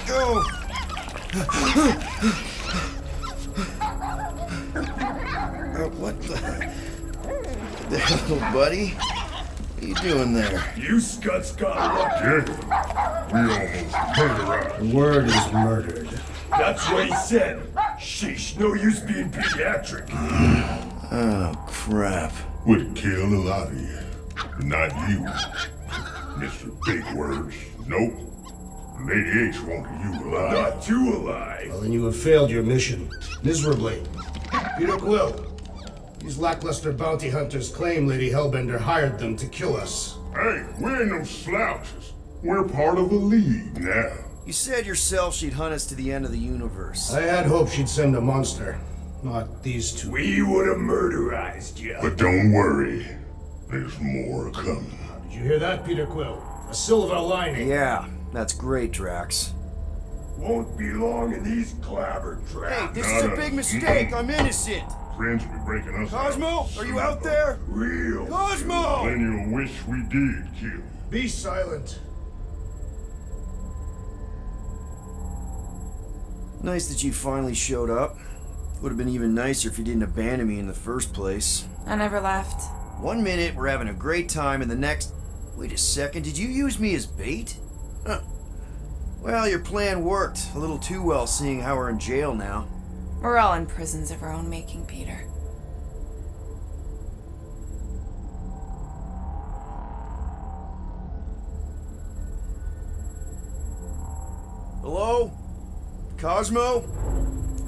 Go! What the hell, buddy? What are you doing there? You scuts got lucky. We almost murdered. The word is murdered. That's what he said. Sheesh, no use being pediatric. Oh, crap. Would kill a lot of you. But not you. Mr. Big Words. Nope. Lady H wanted you alive. Not too alive. Well, then you have failed your mission. Miserably. Peter Quill. These lackluster bounty hunters claim Lady Hellbender hired them to kill us. Hey, we ain't no slouches. We're part of the league now. You said yourself she'd hunt us to the end of the universe. I had hoped she'd send a monster, not these two. We would have murderized you. But don't worry. There's more coming. Did you hear that, Peter Quill? A silver lining. Yeah, that's great, Drax. Won't be long in these clabber Hey, traps. this is a big mistake. I'm innocent. Friends will be breaking us Cosmo, out. are you out there? Real. Cosmo! Then you'll wish we did kill. Be silent. Nice that you finally showed up. Would have been even nicer if you didn't abandon me in the first place. I never left. 1 minute, we're having a great time, and the next... Wait a second, did you use me as bait? Huh. Well, your plan worked. A little too well, seeing how we're in jail now. We're all in prisons of our own making, Peter. Hello? Cosmo?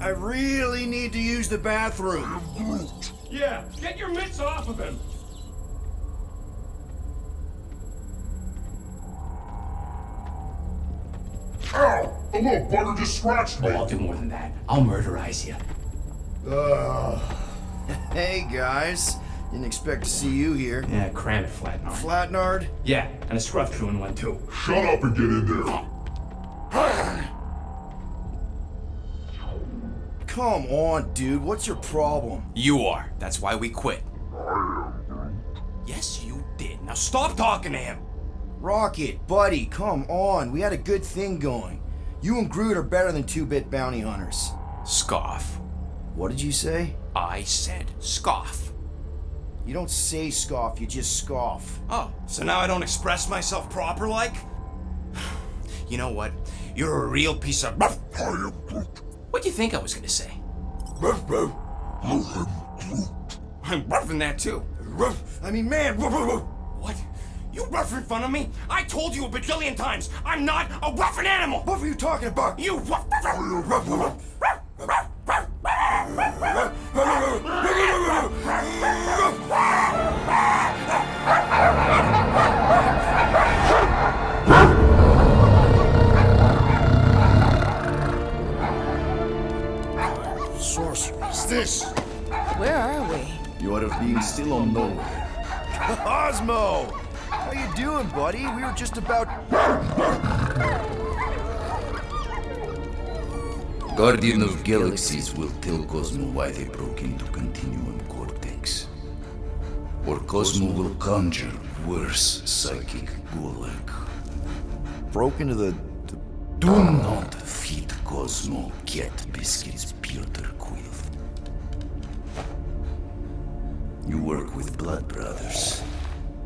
I really need to use the bathroom. Yeah, get your mitts off of him. Ow! A little bugger just scratched me. Oh, I'll do more than that. I'll murderize you. Hey, guys. Didn't expect to see you here. Yeah, cram it, Flatnard. Flatnard? Yeah, and a scruff crew in one too. Shut up and get in there. Come on, dude. What's your problem? You are. That's why we quit. Yes, you did. Now stop talking to him. Rocket, buddy, come on. We had a good thing going. You and Groot are better than two-bit bounty hunters. Scoff. What did you say? I said scoff. You don't say scoff, you just scoff. Oh, so now I don't express myself proper like? You know what? You're a real piece of... What do you think I was gonna say? I'm roughing that too. I mean, man. What? You rough in front of me? I told you a bajillion times, I'm not a roughing animal! What were you talking about? You rough... Sorcery. Is this? Where are we? You are being still unknown. Cosmo! How you doing, buddy? We were just about... Guardian of Galaxies will tell Cosmo why they broke into Continuum Cortex. Or Cosmo will conjure worse psychic gulag. Broke into the... Do not feed Cosmo cat biscuits, Peter Quill. You work with Blood Brothers.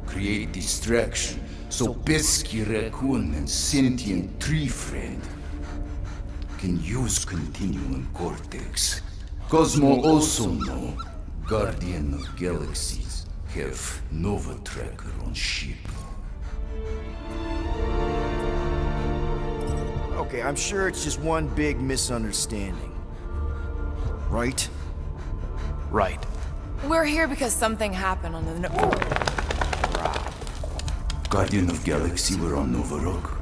Create distraction so Pesky Raccoon and Sentient Tree Friend can use Continuum Cortex. Cosmo also know Guardian of Galaxies have Nova Tracker on ship. Okay, I'm sure it's just one big misunderstanding. Right? Right. We're here because something happened on the... Guardian of Galaxy were on Nova Rock.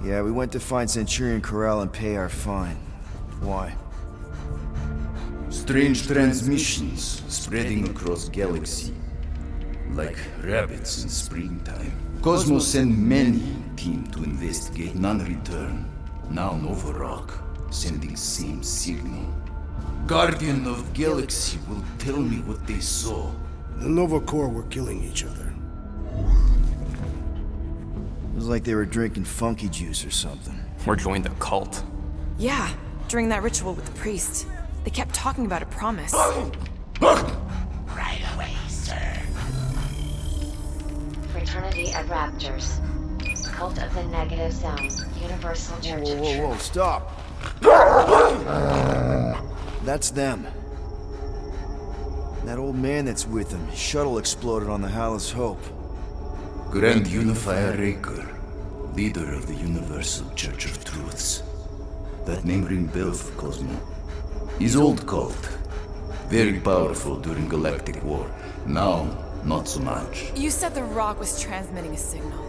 Yeah, we went to find Centurion Corral and pay our fine. Why? Strange transmissions spreading across galaxy, like rabbits in springtime. Cosmo sent many team to investigate, none return. Now Nova Rock, sending same signal. Guardian of Galaxy will tell me what they saw. The Nova Corps were killing each other. It was like they were drinking funky juice or something. Or joined the cult. Yeah, during that ritual with the priest. They kept talking about a promise. Right away, sir. Fraternity of Raptors. Cult of the Negative Zone. Universal Church of Whoa, Truth. stop. That's them. That old man that's with them. His shuttle exploded on the Hallis Hope. Grand Unifier Raker, leader of the Universal Church of Truths. That name ring bell for Cosmo. His old cult. Very powerful during Galactic War. Now, not so much. You said the rock was transmitting a signal.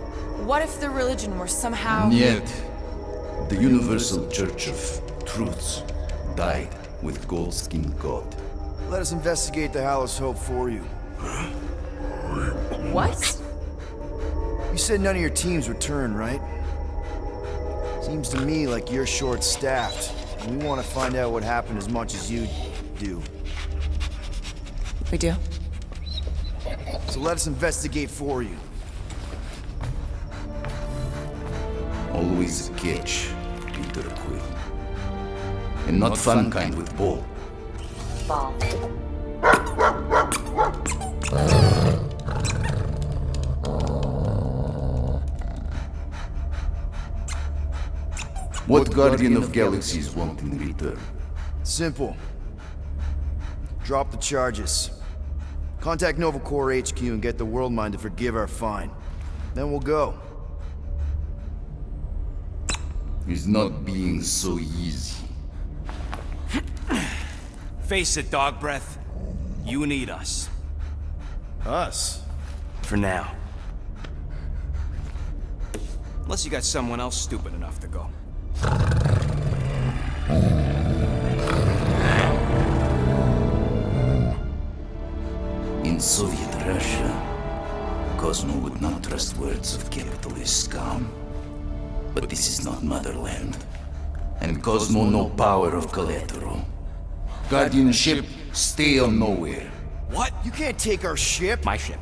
What if the religion were somehow... Yet, the Universal Church of Truths died with gold-skinned God. Let us investigate the Hallis Hope for you. What? You said none of your teams returned, right? Seems to me like you're short-staffed, and we want to find out what happened as much as you do. We do? So let us investigate for you. Always a catch, Peter Quill. And not fun kind with ball. Ball. What Guardian of Galaxies want in return? Simple. Drop the charges. Contact Nova Corps HQ and get the World Mind to forgive our fine. Then we'll go. It's not being so easy. Face it, dog breath. You need us. Us? For now. Unless you got someone else stupid enough to go. In Soviet Russia, Cosmo would not trust words of capitalist scum. But this is not motherland. And Cosmo no power of collateral. Guardianship, stay on nowhere. What? You can't take our ship? My ship.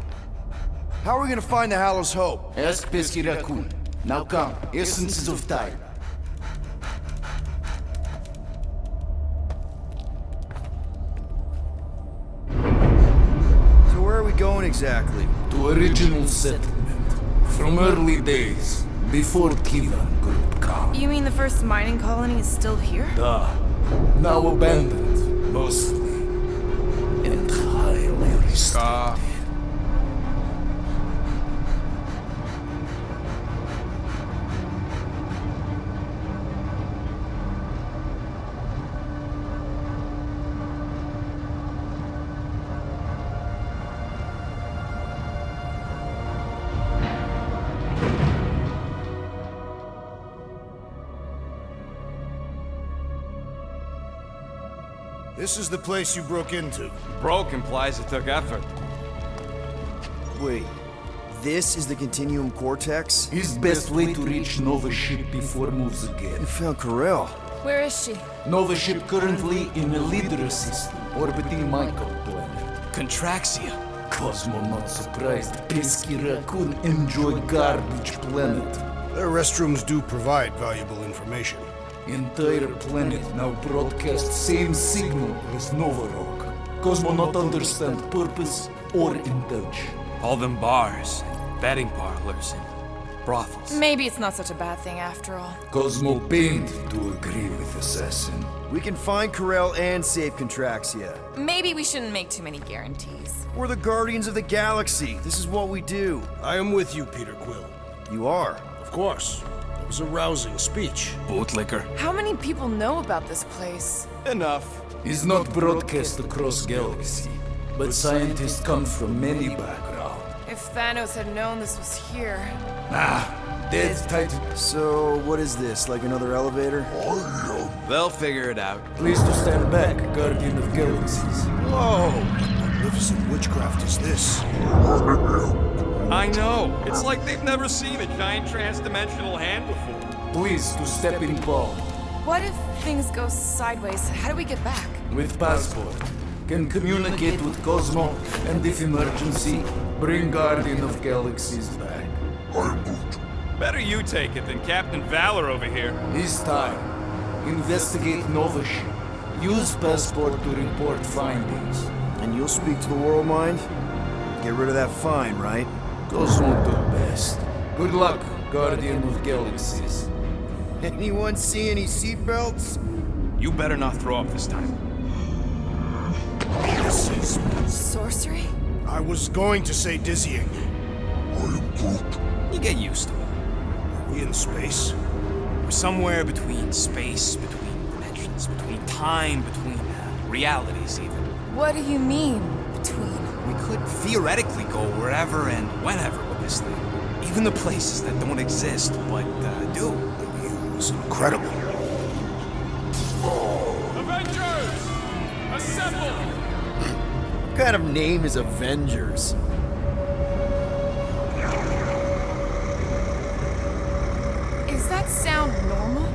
How are we gonna find the Hallis Hope? Ask Pesky Raccoon. Now come, essences of time. So where are we going exactly? To original settlement. From early days, before Kivan Group come. You mean the first mining colony is still here? Now abandoned, mostly. And highly restored. This is the place you broke into. Broke implies it took effort. Wait, this is the Continuum Cortex? His best way to reach Nova ship before moves You again. found Karel. Where is she? Nova ship currently in a leader system, orbiting Michael planet. Contraxia. Cosmo not surprised. Pesky Raccoon enjoy garbage planet. Their restrooms do provide valuable information. Entire planet now broadcast same signal as Nova Rock. Cosmo not understand purpose or intention. All them bars, and betting parlors, and brothels. Maybe it's not such a bad thing after all. Cosmo pained to agree with Assassin. We can find Karel and save Contraxia. Maybe we shouldn't make too many guarantees. We're the Guardians of the Galaxy. This is what we do. I am with you, Peter Quill. You are. Of course. It was a rousing speech. Bootlicker. How many people know about this place? Enough. Is not broadcast across galaxy, but scientists come from many backgrounds. If Thanos had known this was here... Dead tight. So, what is this? Like another elevator? They'll figure it out. Please to stand back, Guardian of Galaxies. Whoa! What magnificent witchcraft is this? I know. It's like they've never seen a giant trans-dimensional hand before. Please to step in palm. What if things go sideways? How do we get back? With passport. Can communicate with Cosmo, and if emergency, bring Guardian of Galaxies back. Better you take it than Captain Valor over here. This time, investigate Nova ship. Use passport to report findings. And you'll speak to the world mind? Get rid of that fine, right? Those won't do best. Good luck, Guardian of Galaxies. Anyone see any seatbelts? You better not throw up this time. This is... Sorcery? I was going to say dizzying. You get used to it. Are we in space? We're somewhere between space, between dimensions, between time, between realities even. What do you mean, between? We could theoretically go wherever and whenever with this thing. Even the places that don't exist, but do. It was incredible. Avengers! Assemble! What kind of name is Avengers? Is that sound normal?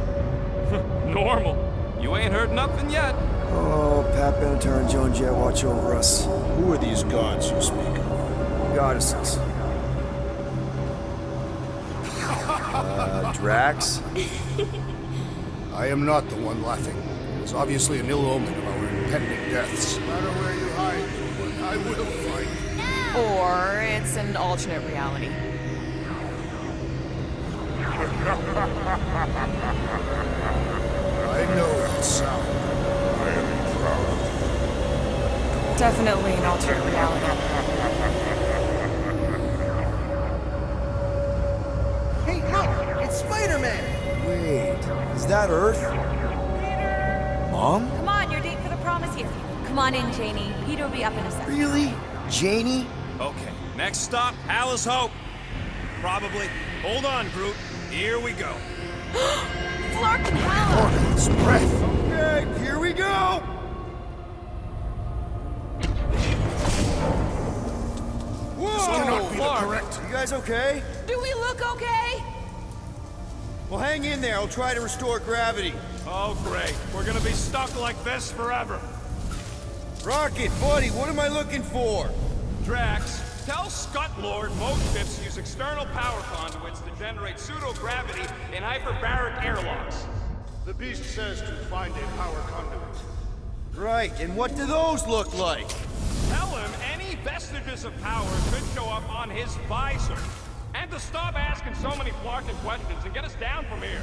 Normal. You ain't heard nothing yet. Oh, Pat Benatar and Joan Jett watch over us. Who are these gods you speak of? Goddesses. Drax? I am not the one laughing. It's obviously an ill omen of our impending deaths. No matter where you hide, I will fight. Or it's an alternate reality. I know that sound. I am proud. Definitely an alternate reality. Hey, look! It's Spider-Man! Wait, is that Earth? Mom? Come on, your date for the prom is here. Come on in, Janie. Peter will be up in a second. Really? Janie? Okay, next stop, Alice Hope. Probably. Hold on, Groot. Here we go. Flark and Hal! It's breath. Okay, here we go! Whoa! Cannot be the Clark. correct. You guys okay? Do we look okay? Well, hang in there. I'll try to restore gravity. Oh, great. We're gonna be stuck like this forever. Rocket, buddy, what am I looking for? Drax, tell Scut Lord most ships use external power conduits to generate pseudo-gravity in hyperbaric airlocks. The beast says to find a power conduit. Right, and what do those look like? Tell him any vestiges of power could show up on his visor. And to stop asking so many Flarkin questions and get us down from here.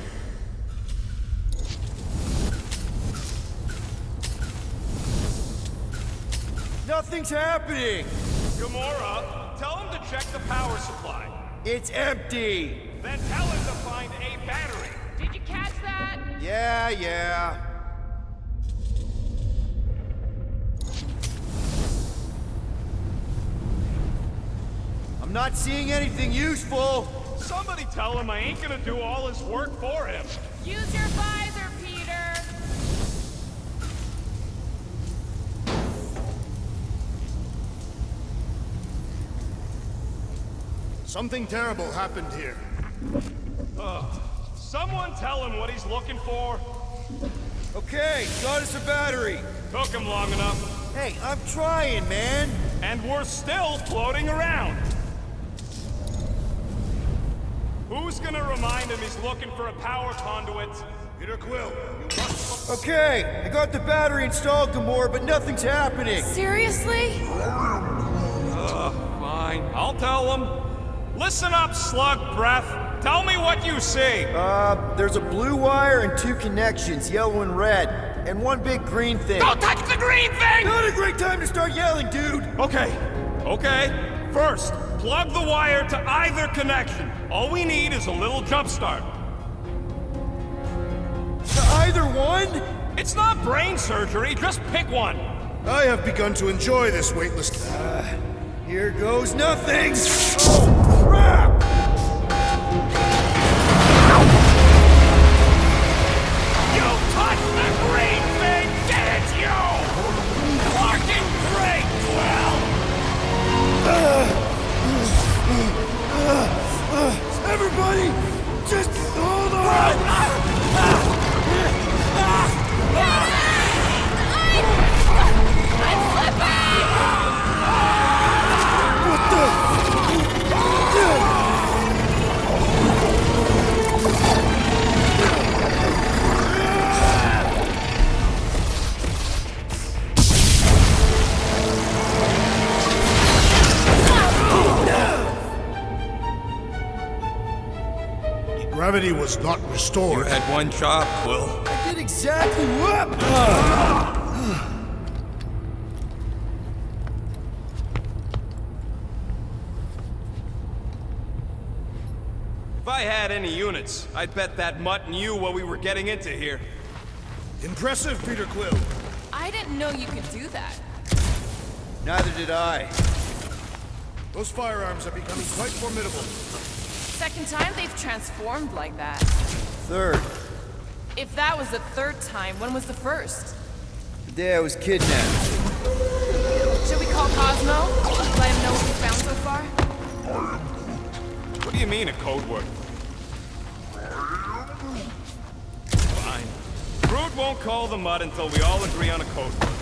Nothing's happening! Gamora, tell him to check the power supply. It's empty! Then tell him to find a battery. Did you catch that? Yeah. I'm not seeing anything useful! Somebody tell him I ain't gonna do all his work for him. Use your visor, Peter! Something terrible happened here. Someone tell him what he's looking for. Okay, got us a battery! Took him long enough. Hey, I'm trying, man! And we're still floating around. Who's gonna remind him he's looking for a power conduit? Peter Quill, you must... Okay, I got the battery installed, Gamora, but nothing's happening! Seriously? Fine, I'll tell him. Listen up, slug breath. Tell me what you see. There's a blue wire and 2 connections, yellow and red, and 1 big green thing. Don't touch the green thing! Not a great time to start yelling, dude! Okay. First, plug the wire to either connection. All we need is a little jump start. To either one? It's not brain surgery, just pick one. I have begun to enjoy this weightless... Here goes nothing! Oh, crap! You touched the green thing, didn't you? Fucking great, Quill! Everybody, just hold on! What the? gravity was not You restored. had one job, Quill. I did exactly what? If I had any units, I'd bet that mutt knew what we were getting into here. Impressive, Peter Quill. I didn't know you could do that. Neither did I. Those firearms are becoming quite formidable. Second time they've transformed like that. Third, If that was the third time, when was the first? the day I was kidnapped. Should we call Cosmo? Let him know what we found so far? What do you mean, a code word? Fine. Groot won't call the mud until we all agree on a code word.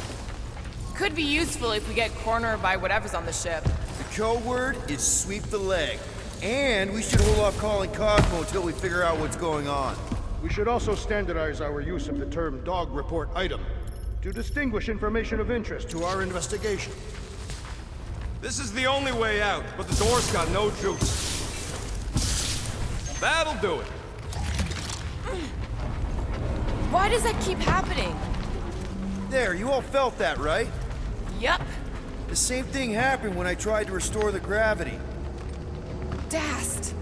Could be useful if we get cornered by whatever's on the ship. The code word is sweep the leg. And we should hold off calling Cosmo until we figure out what's going on. We should also standardize our use of the term dog report item to distinguish information of interest to our investigation. This is the only way out, but the door's got no juice. That'll do it. Why does that keep happening? There, you all felt that, right? Yup. The same thing happened when I tried to restore the gravity. Dast.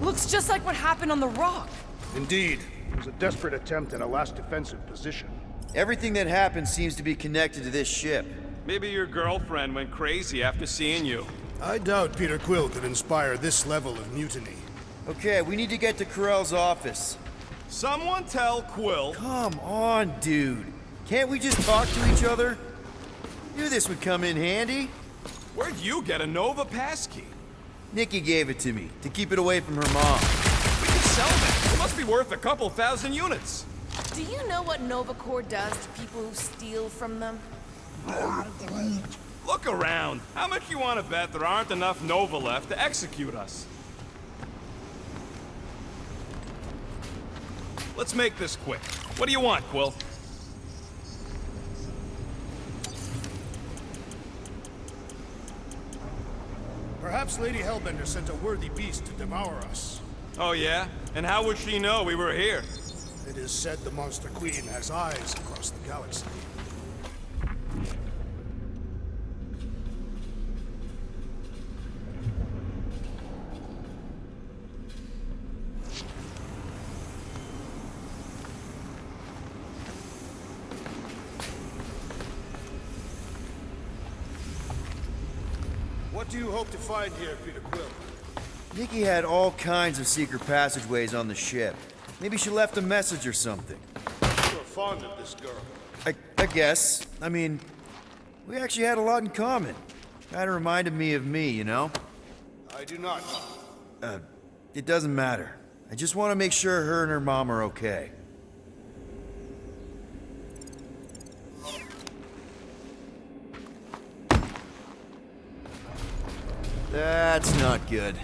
Looks just like what happened on the rock. Indeed, it was a desperate attempt at a last defensive position. Everything that happened seems to be connected to this ship. Maybe your girlfriend went crazy after seeing you. I doubt Peter Quill could inspire this level of mutiny. Okay, we need to get to Carell's office. Someone tell Quill. Come on, dude. Can't we just talk to each other? Knew this would come in handy. Where'd you get a Nova passkey? Nikki gave it to me, to keep it away from her mom. We can sell that. It must be worth a couple thousand units. Do you know what Nova Corps does to people who steal from them? Look around. How much you want to bet there aren't enough Nova left to execute us? Let's make this quick. What do you want, Quill? Perhaps Lady Hellbender sent a worthy beast to devour us. Oh yeah? And how would she know we were here? It is said the Monster Queen has eyes across the galaxy. What do you hope to find here, Peter Quill? Nikki had all kinds of secret passageways on the ship. Maybe she left a message or something. You're fond of this girl. I guess. I mean, we actually had a lot in common. Kinda reminded me of me, you know? I do not. It doesn't matter. I just want to make sure her and her mom are okay. That's not good.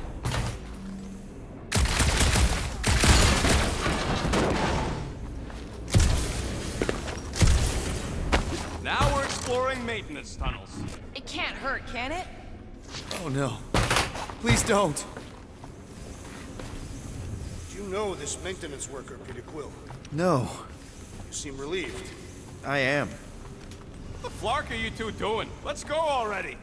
Now we're exploring maintenance tunnels. It can't hurt, can it? Oh no. Please don't. Do you know this maintenance worker, Peter Quill? No, You seem relieved. I am. What the flark are you two doing? Let's go already.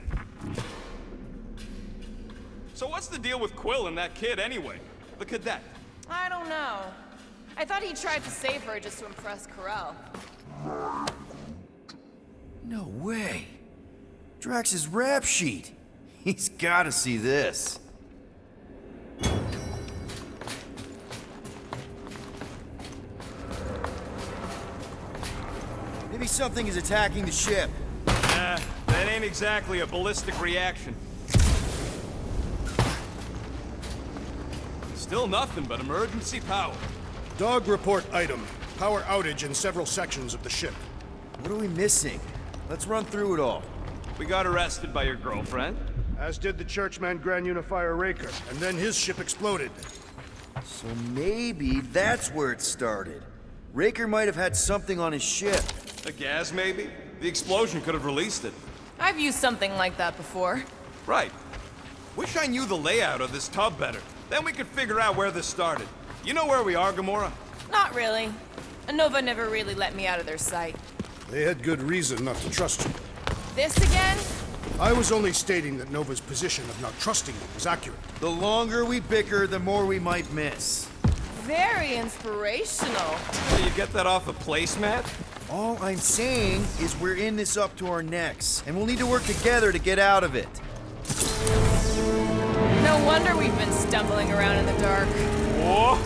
So what's the deal with Quill and that kid anyway? The cadet. I don't know. I thought he tried to save her just to impress Carell. No way. Drax's rap sheet. He's gotta see this. Maybe something is attacking the ship. That ain't exactly a ballistic reaction. Still nothing but emergency power. Dog report item. Power outage in several sections of the ship. What are we missing? Let's run through it all. We got arrested by your girlfriend. As did the churchman Grand Unifier Raker, and then his ship exploded. So maybe that's where it started. Raker might have had something on his ship. The gas, maybe? The explosion could have released it. I've used something like that before. Right. Wish I knew the layout of this tub better. Then we could figure out where this started. You know where we are, Gamora? Not really. Nova never really let me out of their sight. They had good reason not to trust you. This again? I was only stating that Nova's position of not trusting you was accurate. The longer we bicker, the more we might miss. Very inspirational. You get that off a placemat? All I'm saying is we're in this up to our necks, and we'll need to work together to get out of it. No wonder we've been stumbling around in the dark. Whoa,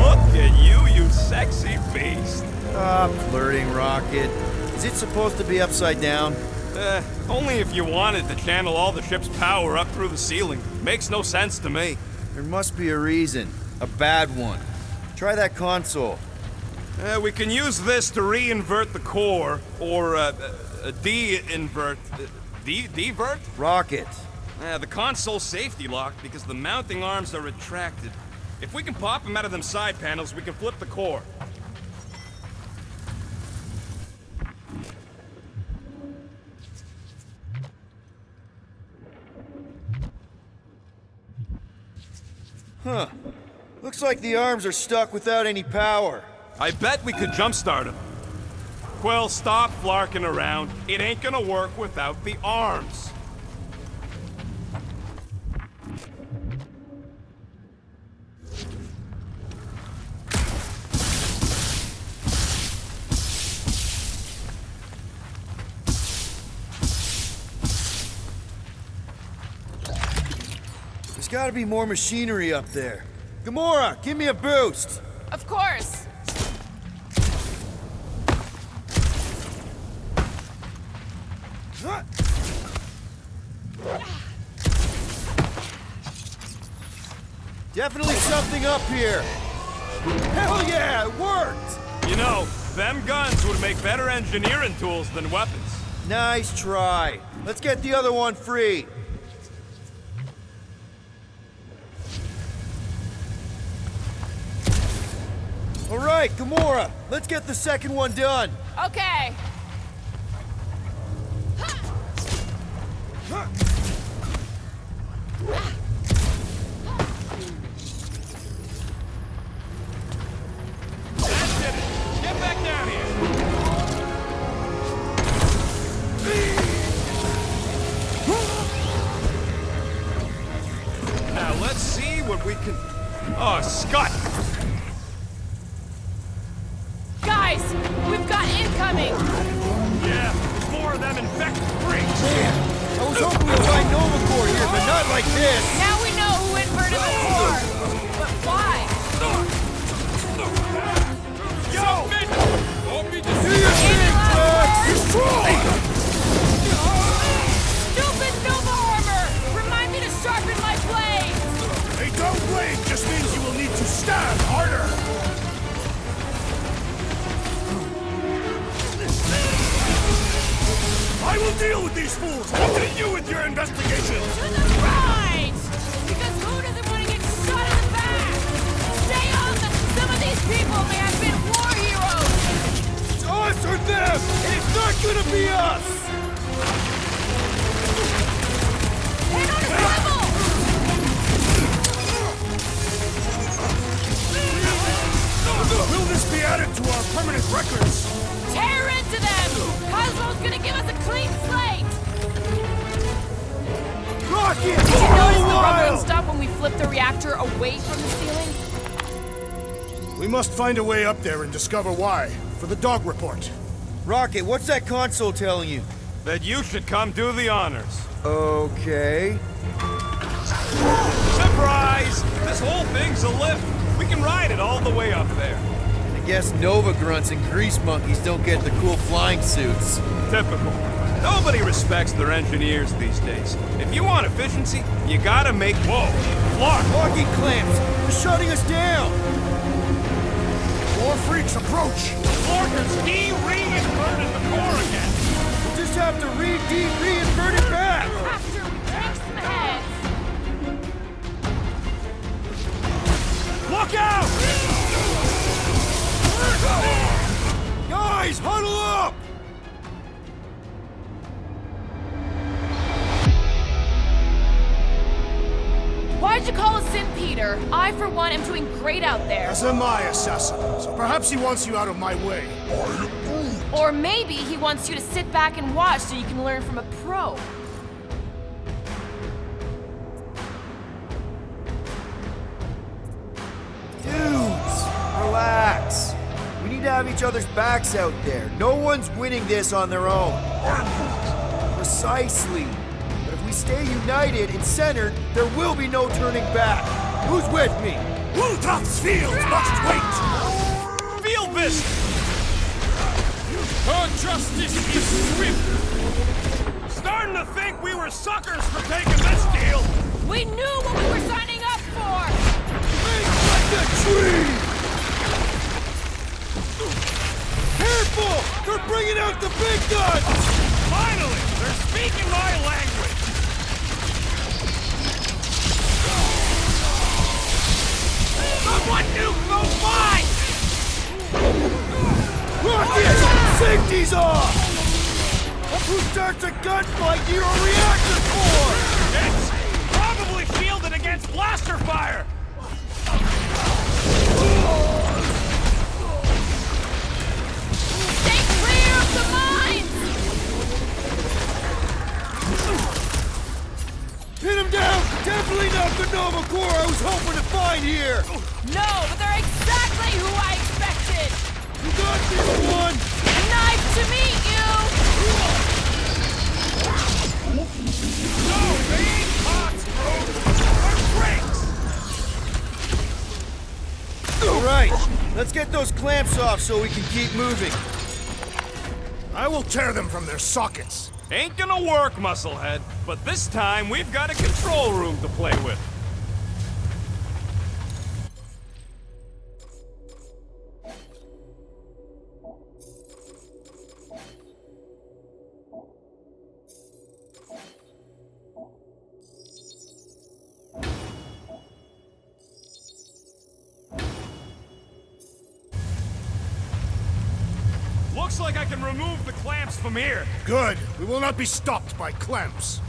look at you sexy beast. Stop flirting, Rocket. Is it supposed to be upside down? Only if you wanted to channel all the ship's power up through the ceiling. Makes no sense to me. There must be a reason. A bad one. Try that console. We can use this to re-invert the core, or de-invert... Devert? Rocket. The console's safety locked because the mounting arms are retracted. If we can pop them out of them side panels, we can flip the core. Huh. Looks like the arms are stuck without any power. I bet we could jumpstart them. Quill, stop flarking around. It ain't gonna work without the arms. There's gotta be more machinery up there. Gamora, give me a boost! Of course. Definitely something up here! Hell yeah, it worked! You know, them guns would make better engineering tools than weapons. Nice try. Let's get the other one free. All right, Gamora, let's get the second one done. Okay. That did it. Get back down here. Now let's see what we can... Oh, Scott! Guys, we've got incoming. Yeah, there's more of them infected freaks. Damn, I was hoping we'd find Nova Corps here, but not like this. Now we know who inverted the core. But why? Yo! Don't be Stupid Nova armor! Remind me to sharpen my blade! A dull blade just means you will need to stab harder! I will deal with these fools! Continue with your investigation! To the right! Because who doesn't want to get shot in the back? Stay on them! Some of these people may have been war heroes! It's us or them, and it's not gonna be us! Hit on his level! Will this be added to our permanent records? Tear into them! Cosmo's gonna give us a clean slate! Rocket! Did you notice the rumbling stop when we flipped the reactor away from the ceiling? We must find a way up there and discover why, for the dog report. Rocket, what's that console telling you? That you should come do the honors. Okay. Surprise! This whole thing's a lift. We can ride it all the way up there. I guess Nova grunts and grease monkeys don't get the cool flying suits. Typical. Nobody respects their engineers these days. If you want efficiency, you gotta make... Whoa! Clark! Locking clamps! They're shutting us down! More freaks approach! Clark has de-reinverted the core again! We'll just have to reinvert it back! Have to break some heads! Look out! Guys, huddle up! Why'd you call us in, Peter? I I, for one, am doing great out there. As am I, assassin. So perhaps he wants you out of my way. Or maybe he wants you to sit back and watch so you can learn from a pro. Dudes, relax. We need to have each other's backs out there. No one's winning this on their own. Precisely. But if we stay united and centered, there will be no turning back. Who's with me? Ultra's field must wait! Feel this! Our justice is swift! Starting to think we were suckers for taking this deal! We knew what we were signing up for! Think like a tree! Careful! They're bringing out the big guns! Finally! They're speaking my language! Someone nuke those mines! Rockets! Safety's off! Who starts a gunfight near a reactor core? It's probably shielded against blaster fire! Stay clear of the mines! Pin him down! Definitely not the Nova Corps I was hoping to find here! No, but they're exactly who I expected! You got this one! Nice to meet you! No, they ain't pots, bro! They're bricks! Alright, let's get those clamps off so we can keep moving. I will tear them from their sockets. Ain't gonna work, musclehead. But this time, we've got a control room to play with. Looks like I can remove the clamps from here. Good. We will not be stopped by clamps.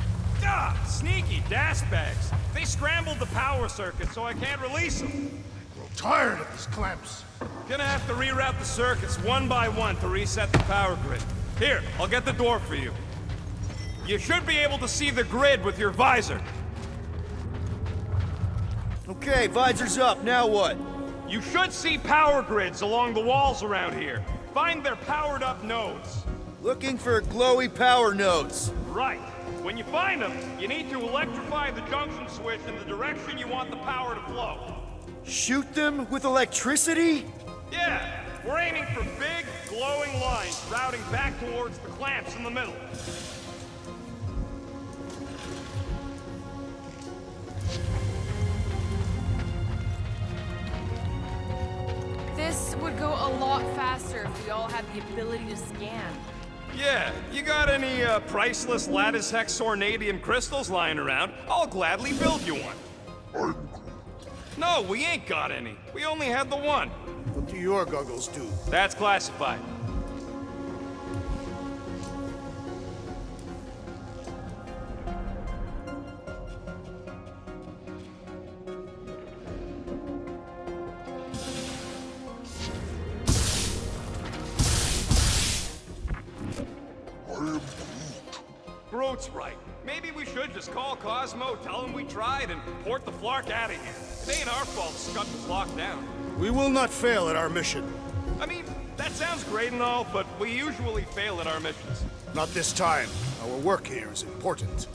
Ah, sneaky dash bags. They scrambled the power circuit, so I can't release them. I'm tired of these clamps. Gonna have to reroute the circuits one by one to reset the power grid. Here, I'll get the door for you. You should be able to see the grid with your visor. Okay, visor's up, now what? You should see power grids along the walls around here. Find their powered up nodes. Looking for glowy power nodes. Right. When you find them, you need to electrify the junction switch in the direction you want the power to flow. Shoot them with electricity? Yeah, we're aiming for big, glowing lines routing back towards the clamps in the middle. This would go a lot faster if we all had the ability to scan. Yeah, you got any priceless lattice hex ornadium crystals lying around? I'll gladly build you one. No, we ain't got any. We only had the one. What do your goggles do? That's classified. Groot's right. Maybe we should just call Cosmo, tell him we tried, and port the Flark out of here. It ain't our fault Scud was locked down. We will not fail at our mission. I mean, that sounds great and all, but we usually fail at our missions. Not this time. Our work here is important.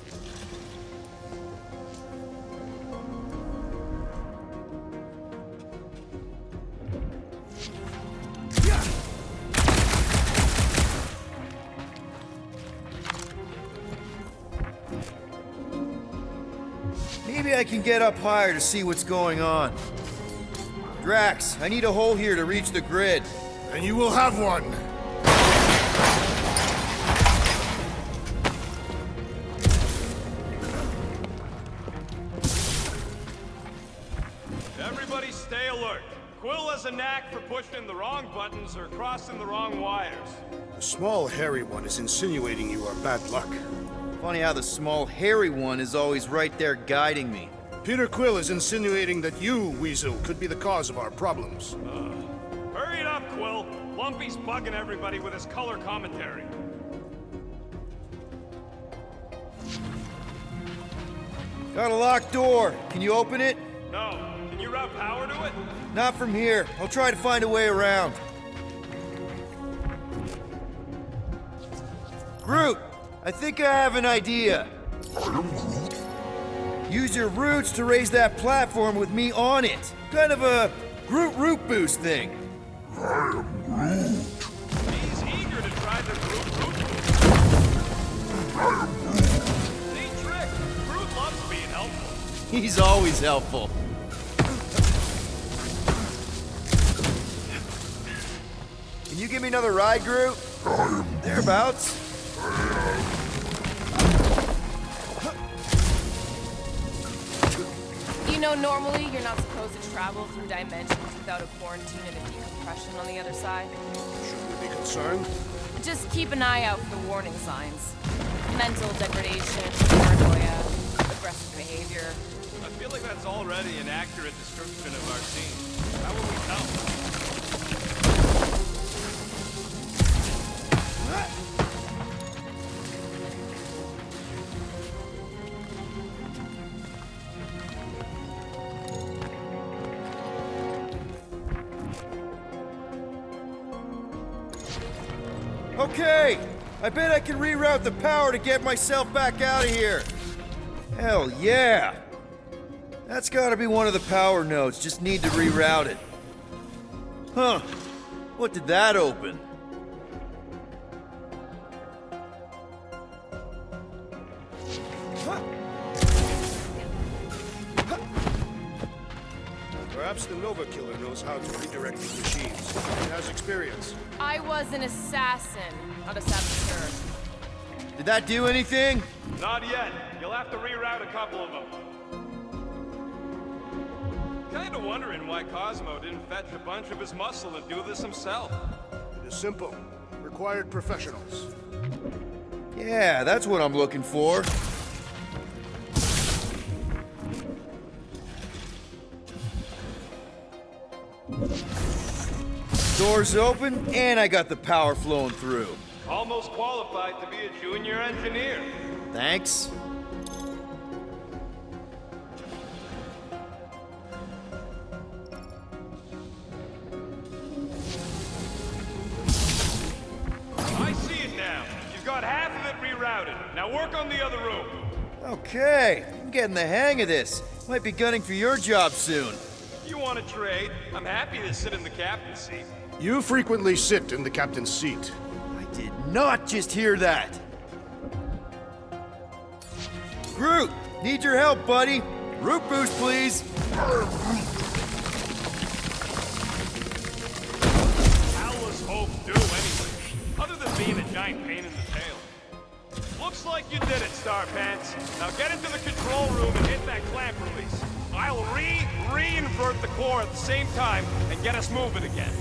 Maybe I can get up higher to see what's going on. Drax, I need a hole here to reach the grid. And you will have one. Everybody stay alert. Quill has a knack for pushing the wrong buttons or crossing the wrong wires. The small, hairy one is insinuating you are bad luck. Funny how the small, hairy one is always right there guiding me. Peter Quill is insinuating that you, Weasel, could be the cause of our problems. Hurry it up, Quill. Lumpy's bugging everybody with his color commentary. Got a locked door. Can you open it? No. Can you route power to it? Not from here. I'll try to find a way around. Groot, I think I have an idea. Use your roots to raise that platform with me on it. Kind of a Groot root boost thing. He's eager to try the Groot root boost. Neat trick. Groot loves being helpful. He's always helpful. Can you give me another ride, Groot? Thereabouts. You know, normally you're not supposed to travel through dimensions without a quarantine and a decompression on the other side. Should we be concerned? Just keep an eye out for warning signs. Mental degradation, paranoia, aggressive behavior. I feel like that's already an accurate description of our scene. How will we tell? Okay, I bet I can reroute the power to get myself back out of here. Hell yeah. That's gotta be one of the power nodes, just need to reroute it. Huh, what did that open? Perhaps the Nova Killer knows how to redirect these machines. He has experience. I was an assassin, not a saboteur. Did that do anything? Not yet. You'll have to reroute a couple of them. Kinda wondering why Cosmo didn't fetch a bunch of his muscle and do this himself. It is simple. Required professionals. Yeah, that's what I'm looking for. Doors open, and I got the power flowing through. Almost qualified to be a junior engineer. Thanks. I see it now. You've got half of it rerouted. Now work on the other room. Okay, I'm getting the hang of this. Might be gunning for your job soon. You want to trade? I'm happy to sit in the captain's seat. You frequently sit in the captain's seat. I did not just hear that. Groot, need your help, buddy. Root boost, please. How was Hope do anyway? Other than being a giant pain in the tail. Looks like you did it, Star Pants. Now get into the control room and hit that clamp release. I'll re-invert the core at the same time and get us moving again.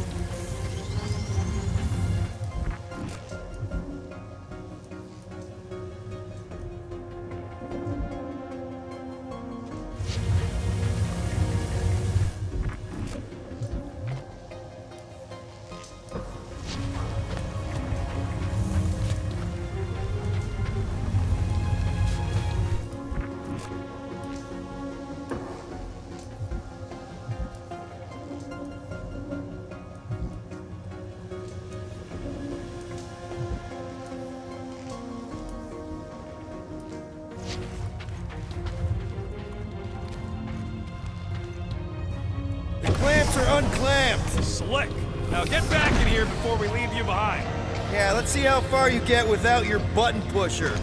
Clamps are unclamped. Slick. Now get back in here before we leave you behind. Yeah, let's see how far you get without your button pusher.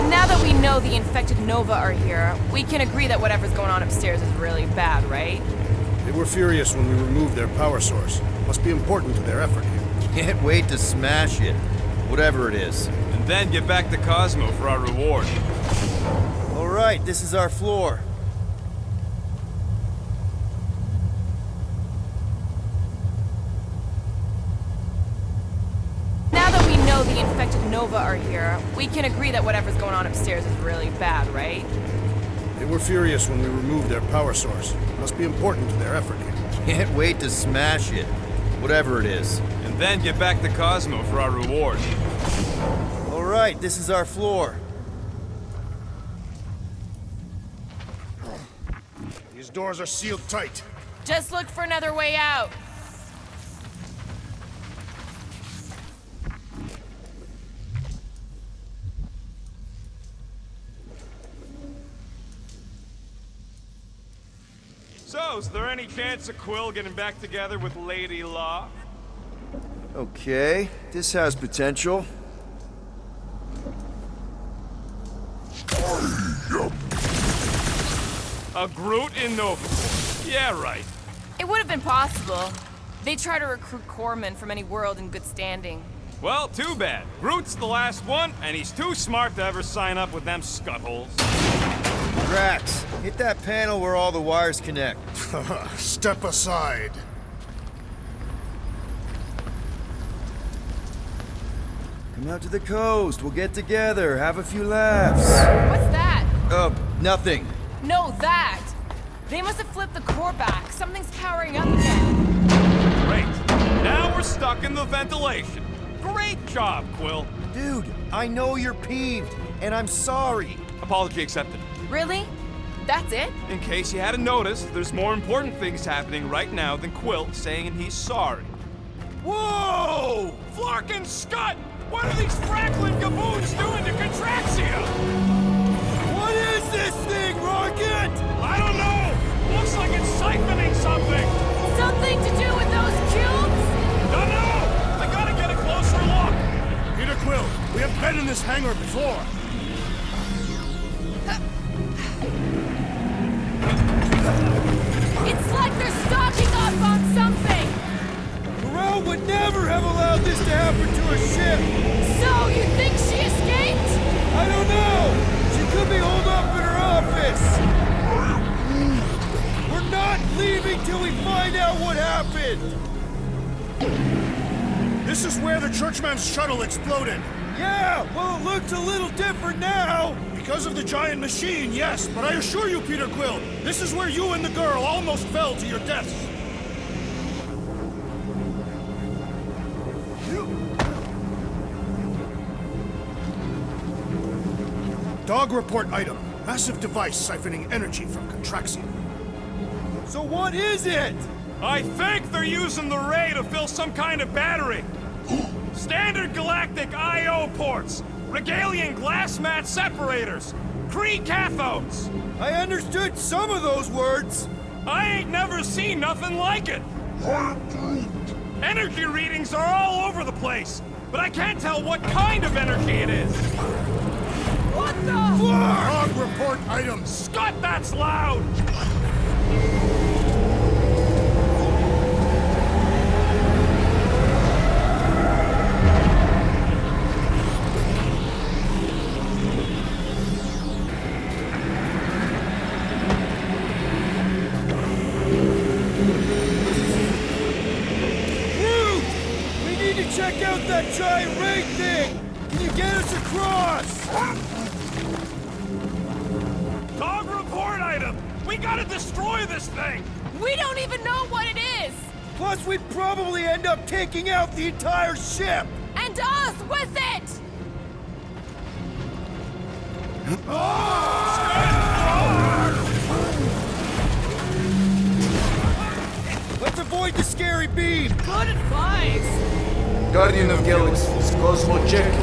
Now that we know the infected Nova are here, we can agree that whatever's going on upstairs is really bad, right? They were furious when we removed their power source. Must be important to their effort here. Can't wait to smash it. Whatever it is. And then get back to Cosmo for our reward. All right, this is our floor. The infected Nova are here, we can agree that whatever's going on upstairs is really bad, right? They were furious when we removed their power source. Must be important to their effort here. Can't wait to smash it. Whatever it is. And then get back to Cosmo for our reward. All right, this is our floor. These doors are sealed tight. Just look for another way out. So, is there any chance of Quill getting back together with Lady Law? Okay, this has potential. A Groot in Nova. Yeah, right. It would have been possible. They try to recruit corpsmen from any world in good standing. Well, too bad. Groot's the last one, and he's too smart to ever sign up with them scuttholes. Drax, hit that panel where all the wires connect. Step aside. Come out to the coast, we'll get together, have a few laughs. What's that? Nothing. No, that! They must have flipped the core back. Something's powering up again. Great. Now we're stuck in the ventilation. Great job, Quill. Dude, I know you're peeved, and I'm sorry. Apology accepted. Really? That's it? In case you hadn't noticed, there's more important things happening right now than Quill saying he's sorry. Whoa! Flark and Scott! What are these Franklin gaboons doing to Contraxia? What is this thing, Rocket? I don't know! Looks like it's siphoning something! Something to do with those cubes? Don't know! I gotta get a closer look! Peter Quill, we have been in this hangar before. It's like they're stocking up on something! Corral would never have allowed this to happen to a ship! So, you think she escaped? I don't know! She could be holed up in her office! We're not leaving till we find out what happened! This is where the Churchman's shuttle exploded. Yeah, well, it looks a little different now! Because of the giant machine, yes, but I assure you, Peter Quill, this is where you and the girl almost fell to your deaths. Dog report item. Massive device siphoning energy from Contraxia. So what is it? I think they're using the ray to fill some kind of battery. Standard galactic I.O. ports, Regalian glass mat separators, Kree cathodes. I understood some of those words. I ain't never seen nothing like it. Energy readings are all over the place, but I can't tell what kind of energy it is. What the? Dog report item. Scott, that's loud! Check out that giant ray thing! Can you get us across? Dog report item! We gotta destroy this thing! We don't even know what it is! Plus, we'd probably end up taking out the entire ship! And us with it! Let's avoid the scary beam! Good advice! Guardian of Galaxies, Cosmo check.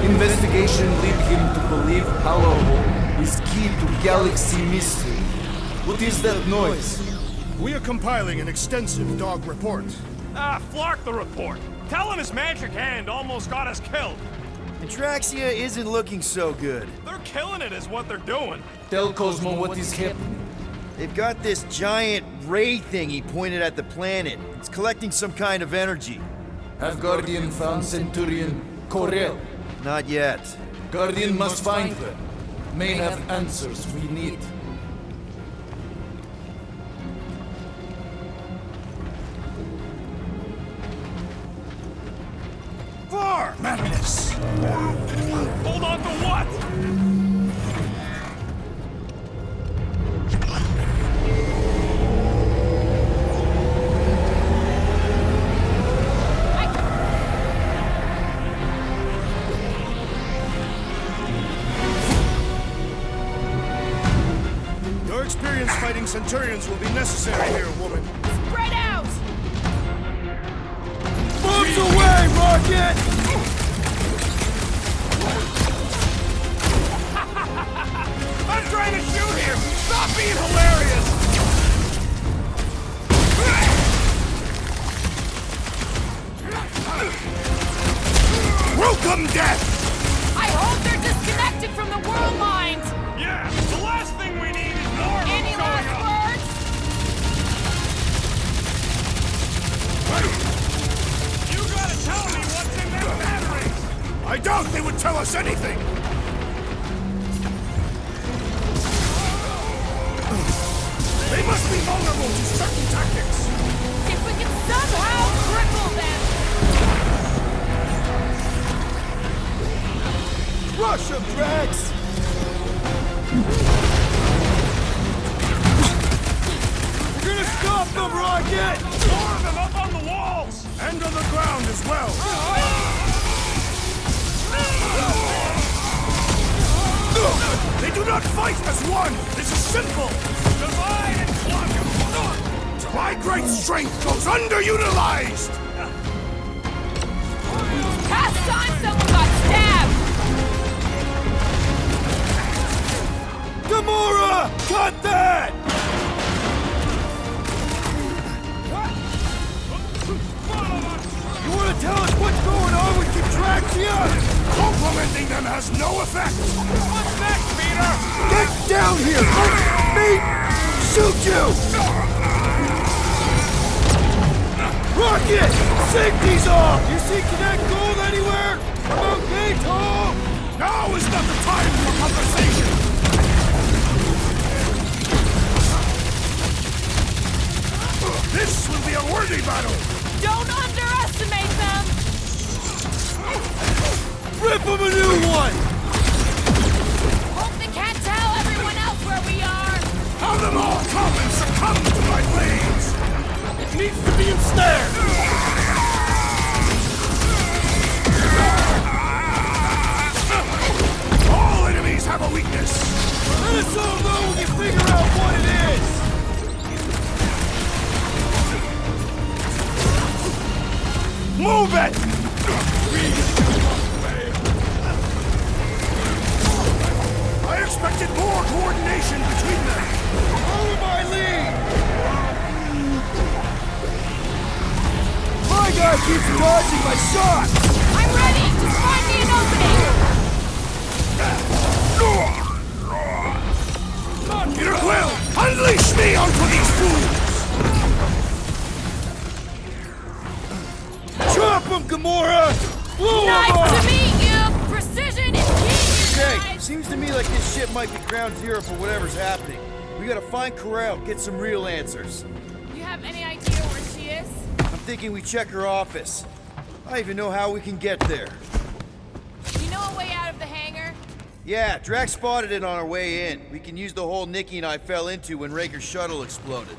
Investigation lead him to believe Paolo is key to galaxy mystery. What is that noise? We are compiling an extensive dog report. Ah, Flark the report. Telling his magic hand almost got us killed. Contraxia isn't looking so good. They're killing it is what they're doing. Tell Cosmo what is happening. They've got this giant ray thing he pointed at the planet. It's collecting some kind of energy. Have Guardian found Centurion Corel? Not yet. Guardian must find her. May have answers we need. Far! Madness! Hold on to what? Centurions will be necessary here, woman. Spread out! Bombs away, Rocket! I'm trying to shoot here! Stop being hilarious! Welcome, death! I hope they're disconnected from the world mind! Yeah, the last thing we need is more of them Any showing last up. words? You gotta tell me what's in them batteries! I doubt they would tell us anything! They must be vulnerable to certain tactics! If we can somehow cripple them! Rush them, Drax! You're gonna stop them, Rocket! More of them up on the walls! And on the ground as well! They do not fight as one! This is simple! Divide and conquer! My great strength goes underutilized! Past time someone got stabbed! Gamora! Cut that! You wanna tell us what's going on with Contraction? Complimenting them has no effect! What's next, Peter? Get down here! Me! Shoot you! Rocket! Safety's off! You see Connect Gold anywhere? About gate home! Now is not the time for conversation! This will be a worthy battle! Don't underestimate them! Rip him a new one! Hope they can't tell everyone else where we are! Have them all come and succumb to my blades! It needs to be ensnared! All enemies have a weakness! Let us all know when you figure out what it is! Move it! I expected more coordination between them! Follow my lead! My guy keeps dodging my shot! I'm ready! Just find me an opening! Peter Quill, unleash me onto these fools! Chop him, Gamora! Blow him Nice off! to meet you! Precision is key, you Hey, guys! seems to me like this ship might be ground zero for whatever's happening. We gotta find Corral, get some real answers. You have any idea where she is? I'm thinking we check her office. I don't even know how we can get there. You know a way out of the hangar? Yeah, Drax spotted it on our way in. We can use the hole Nikki and I fell into when Raker's shuttle exploded.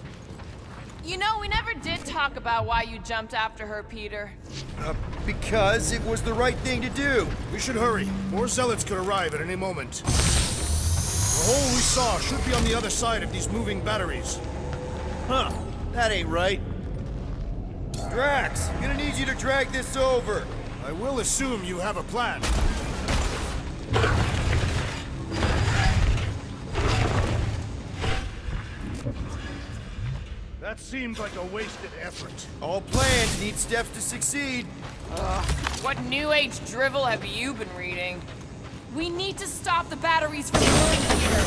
You know, we never did talk about why you jumped after her, Peter. Because it was the right thing to do. We should hurry. More zealots could arrive at any moment. The hole we saw should be on the other side of these moving batteries. Huh, that ain't right. Drax, gonna need you to drag this over. I will assume you have a plan. That seems like a wasted effort. All plans need steps to succeed. What new age drivel have you been reading? We need to stop the batteries from blowing Peter.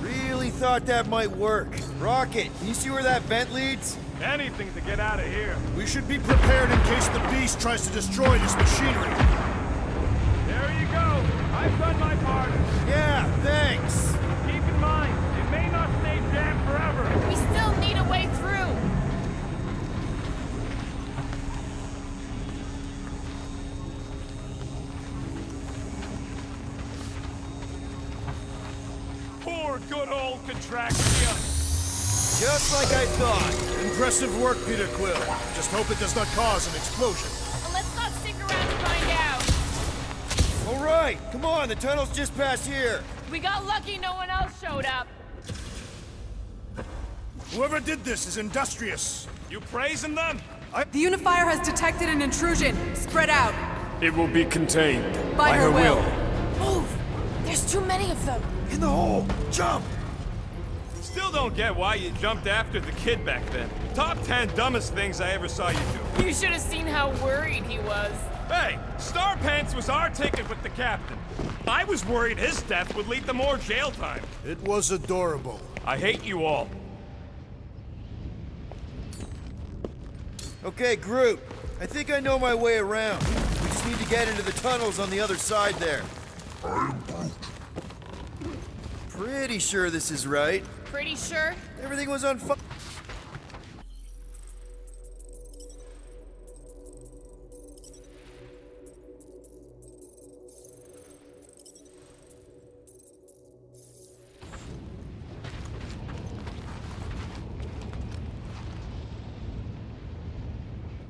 Really thought that might work. Rocket, can you see where that vent leads? Anything to get out of here. We should be prepared in case the beast tries to destroy this machinery. There you go. I've done my part. Yeah, thanks. Keep in mind, it may not stay jammed forever. We still need a way through. Poor good old Contraction. Just like I thought. Impressive work, Peter Quill. Just hope it does not cause an explosion. Let's go All right, come on, the tunnel's just past here. We got lucky no one else showed up. Whoever did this is industrious. You praising them? The Unifier has detected an intrusion. Spread out. It will be contained. By her will. Move! There's too many of them. In the hole, jump! Still don't get why you jumped after the kid back then. Top 10 dumbest things I ever saw you do. You should have seen how worried he was. Hey, Star Pants was our ticket with the captain. I was worried his death would lead to more jail time. It was adorable. I hate you all. Okay, Groot. I think I know my way around. We just need to get into the tunnels on the other side there. Pretty sure this is right. Pretty sure? Everything was on fire.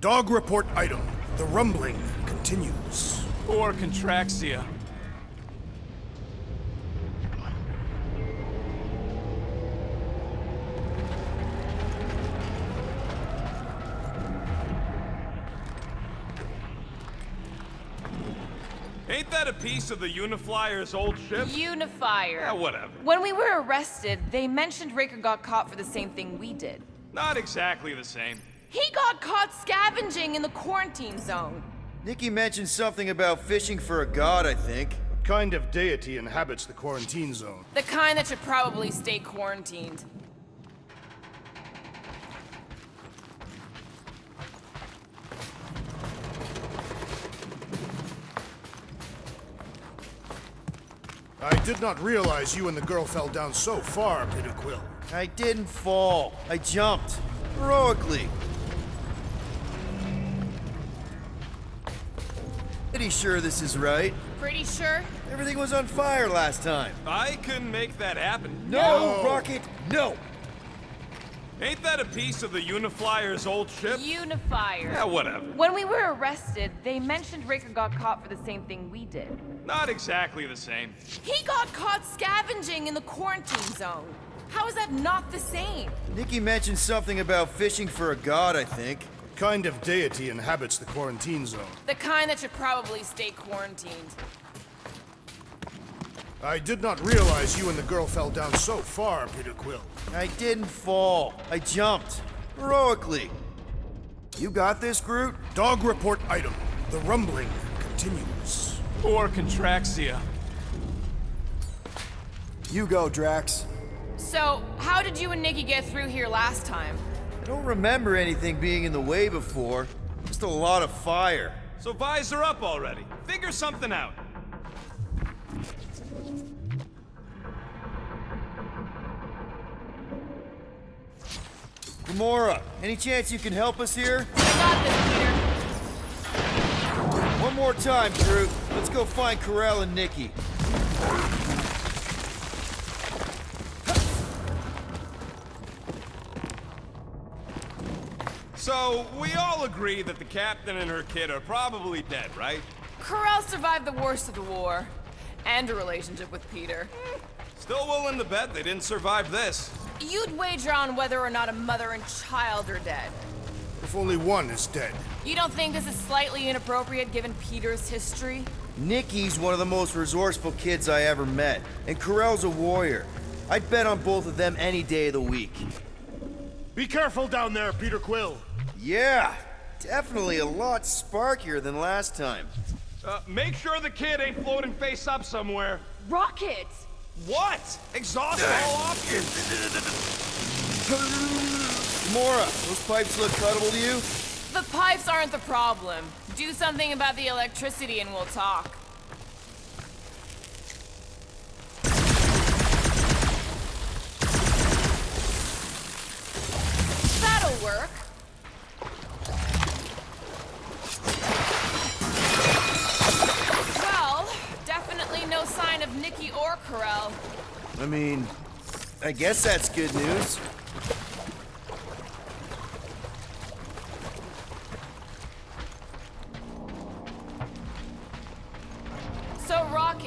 Dog report item. The rumbling continues. Or contraxia. Ain't that a piece of the Uniflyer's old ship? Unifier. Yeah, whatever. When we were arrested, they mentioned Raker got caught for the same thing we did. Not exactly the same. He got caught scavenging in the quarantine zone. Nikki mentioned something about fishing for a god, I think. What kind of deity inhabits the quarantine zone? The kind that should probably stay quarantined. I did not realize you and the girl fell down so far, Peter Quill. I didn't fall. I jumped. Heroically. Pretty sure this is right. Pretty sure? Everything was on fire last time. I couldn't make that happen. No, Rocket, no! Ain't that a piece of the Uniflyer's old ship? Unifier. Yeah, whatever. When we were arrested, they mentioned Raker got caught for the same thing we did. Not exactly the same. He got caught scavenging in the quarantine zone. How is that not the same? Nikki mentioned something about fishing for a god, I think. What kind of deity inhabits the quarantine zone? The kind that should probably stay quarantined. I did not realize you and the girl fell down so far, Peter Quill. I didn't fall. I jumped. Heroically. You got this, Groot? Dog report item. The rumbling continues. Or contraxia. You go, Drax. So, how did you and Nikki get through here last time? I don't remember anything being in the way before. Just a lot of fire. So visor up already. Figure something out. Gamora, any chance you can help us here? I got this, Peter. One more time, Groot. Let's go find Karel and Nikki. So, we all agree that the captain and her kid are probably dead, right? Karel survived the worst of the war. And a relationship with Peter. Still willing to bet they didn't survive this. You'd wager on whether or not a mother and child are dead. If only one is dead. You don't think this is slightly inappropriate given Peter's history? Nikki's one of the most resourceful kids I ever met, and Karel's a warrior. I'd bet on both of them any day of the week. Be careful down there, Peter Quill. Yeah, definitely a lot sparkier than last time. Make sure the kid ain't floating face up somewhere. Rocket! What? Exhaust all off? Gamora, those pipes look cuttable to you? The pipes aren't the problem. Do something about the electricity and we'll talk. That'll work. Well, definitely no sign of Nikki or Karel. I mean, I guess that's good news. So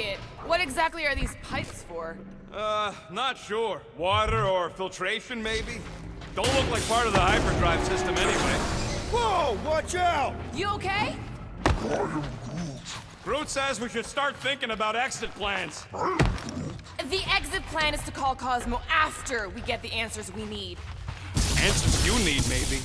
quiet. What exactly are these pipes for? Not sure. Water or filtration, maybe? Don't look like part of the hyperdrive system anyway. Whoa, watch out! You okay? Groot says we should start thinking about exit plans. The exit plan is to call Cosmo after we get the answers we need. Answers you need, maybe.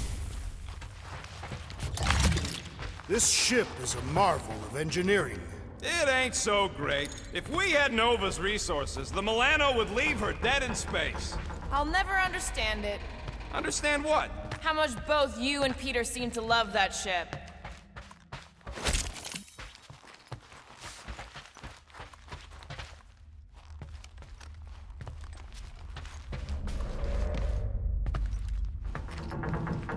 This ship is a marvel of engineering. It ain't so great. If we had Nova's resources, the Milano would leave her dead in space. I'll never understand it. Understand what? How much both you and Peter seem to love that ship.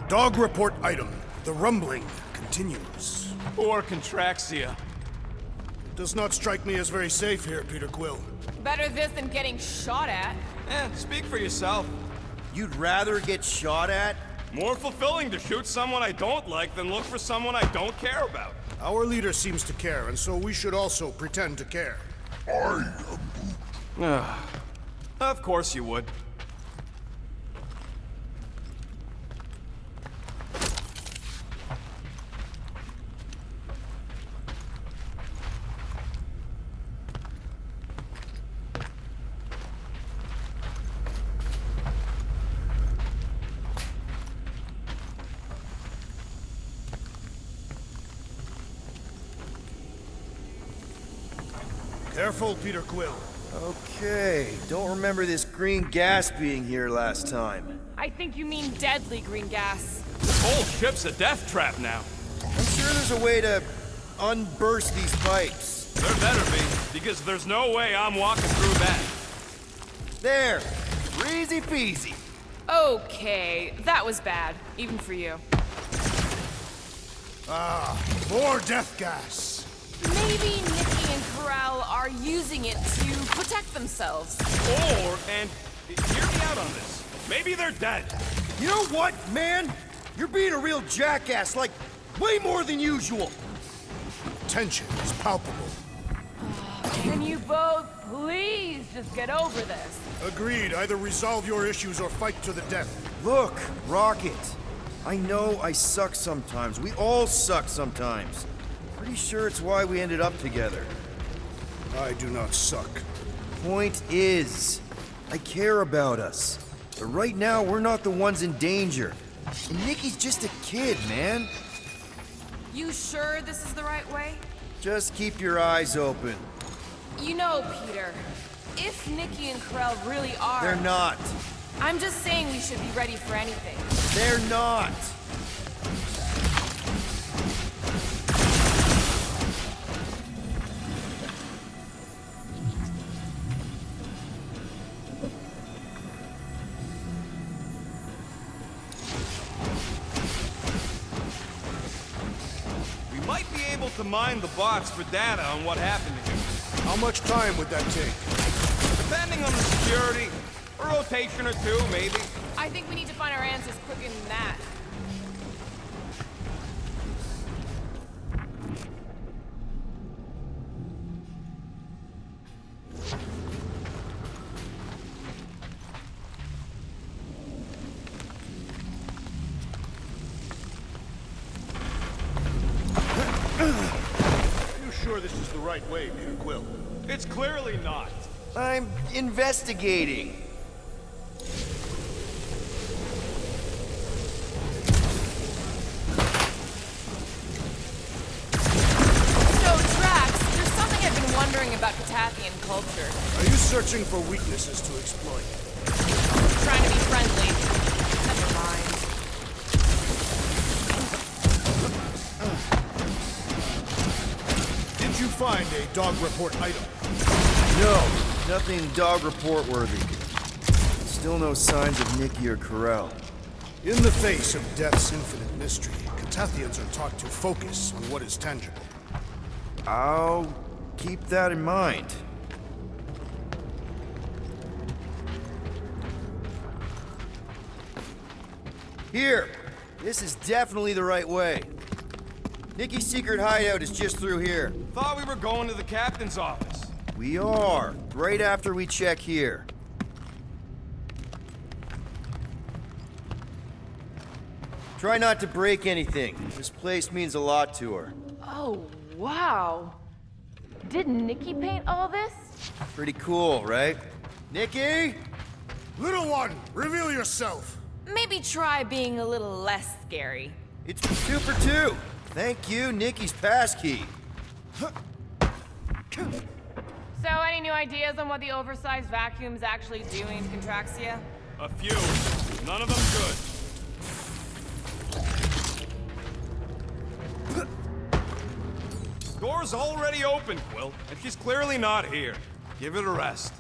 Dog report item. The rumbling continues. Or Contraxia. Does not strike me as very safe here, Peter Quill. Better this than getting shot at. Speak for yourself. You'd rather get shot at? More fulfilling to shoot someone I don't like than look for someone I don't care about. Our leader seems to care, and so we should also pretend to care. Of course you would. Careful, Peter Quill. Okay, don't remember this green gas being here last time. I think you mean deadly green gas. This whole ship's a death trap now. I'm sure there's a way to unburst these pipes. There better be, because there's no way I'm walking through that. There, easy peasy. Okay, that was bad, even for you. More death gas. Maybe Nikki and Corral are using it to protect themselves. Or, and hear me out on this, maybe they're dead. You know what, man? You're being a real jackass, like, way more than usual. Tension is palpable. Can you both please just get over this? Agreed. Either resolve your issues or fight to the death. Look, Rocket. I know I suck sometimes. We all suck sometimes. Pretty sure it's why we ended up together. I do not suck. Point is, I care about us. But right now, we're not the ones in danger. And Nikki's just a kid, man. You sure this is the right way? Just keep your eyes open. You know, Peter, if Nikki and Corral really are... They're not. I'm just saying we should be ready for anything. They're not. To mine the box for data on what happened to him. How much time would that take? Depending on the security, a rotation or two, maybe. I think we need to find our answers quicker than that. Sure this is the right way, Peter Quill. It's clearly not. I'm investigating. So, Drax, there's something I've been wondering about Catathian culture. Are you searching for weaknesses to exploit? Trying to be friendly. Never mind. Did you find a dog report item? No, nothing dog report worthy. Still no signs of Nikki or Corral. In the face of death's infinite mystery, Catathians are taught to focus on what is tangible. I'll keep that in mind. Here! This is definitely the right way. Nikki's secret hideout is just through here. Thought we were going to the captain's office. We are, right after we check here. Try not to break anything. This place means a lot to her. Oh, wow. Did Nikki paint all this? Pretty cool, right? Nikki? Little one, reveal yourself. Maybe try being a little less scary. It's 2 for 2. Thank you, Nikki's passkey. So, any new ideas on what the oversized vacuum's actually doing to Contraxia? A few. None of them good. Door's already open, Quill, and she's clearly not here. Give it a rest.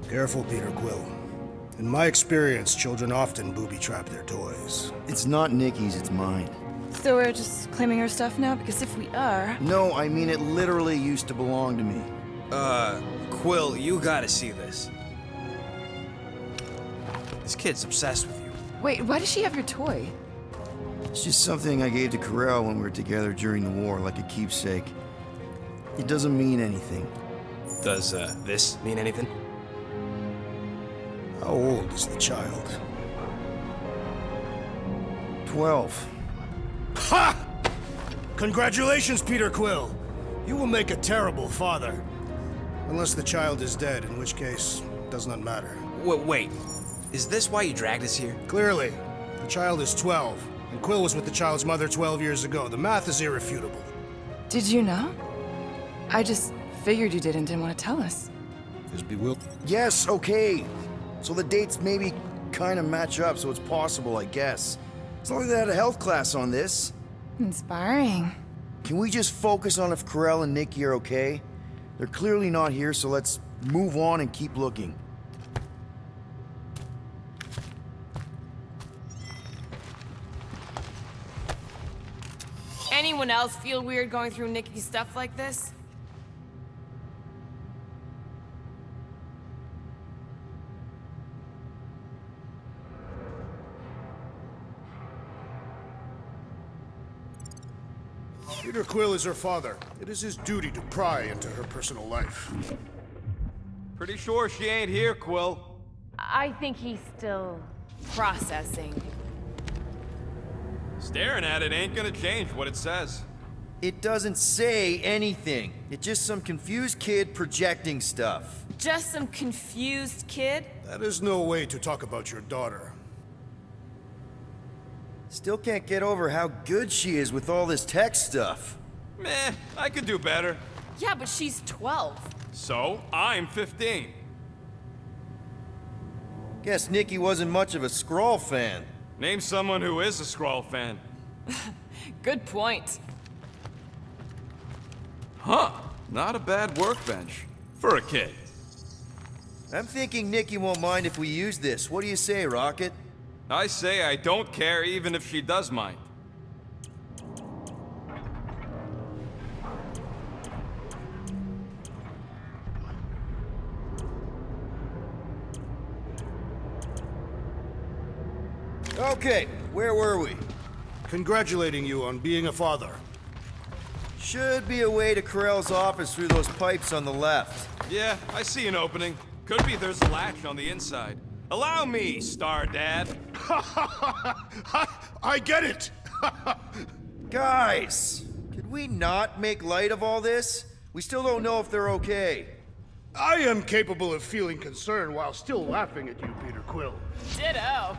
Careful, Peter Quill. In my experience, children often booby-trap their toys. It's not Nikki's, it's mine. So we're just claiming her stuff now? Because if we are... No, I mean it literally used to belong to me. Quill, you gotta see this. This kid's obsessed with you. Wait, why does she have your toy? It's just something I gave to Corel when we were together during the war, like a keepsake. It doesn't mean anything. Does, this mean anything? How old is the child? 12. Ha! Congratulations, Peter Quill. You will make a terrible father. Unless the child is dead, in which case, it does not matter. Wait. Is this why you dragged us here? Clearly, the child is 12, and Quill was with the child's mother 12 years ago. The math is irrefutable. Did you know? I just figured you didn't want to tell us. Is bewildered. Yes, okay. So the dates maybe kind of match up, so it's possible, I guess. It's not like they had a health class on this. Inspiring. Can we just focus on if Corel and Nikki are okay? They're clearly not here, so let's move on and keep looking. Anyone else feel weird going through Nikki's stuff like this? Peter Quill is her father. It is his duty to pry into her personal life. Pretty sure she ain't here, Quill. I think he's still processing. Staring at it ain't gonna change what it says. It doesn't say anything. It's just some confused kid projecting stuff. Just some confused kid? That is no way to talk about your daughter. Still can't get over how good she is with all this tech stuff. Meh, I could do better. Yeah, but she's 12. So, I'm 15. Guess Nikki wasn't much of a Skrull fan. Name someone who is a Skrull fan. Good point. Huh, not a bad workbench. For a kid. I'm thinking Nikki won't mind if we use this. What do you say, Rocket? I say I don't care even if she does mind. Okay, where were we? Congratulating you on being a father. Should be a way to Corel's office through those pipes on the left. Yeah, I see an opening. Could be there's a latch on the inside. Allow me, Star Dad. I get it! Guys, could we not make light of all this? We still don't know if they're okay. I am capable of feeling concern while still laughing at you, Peter Quill. Ditto.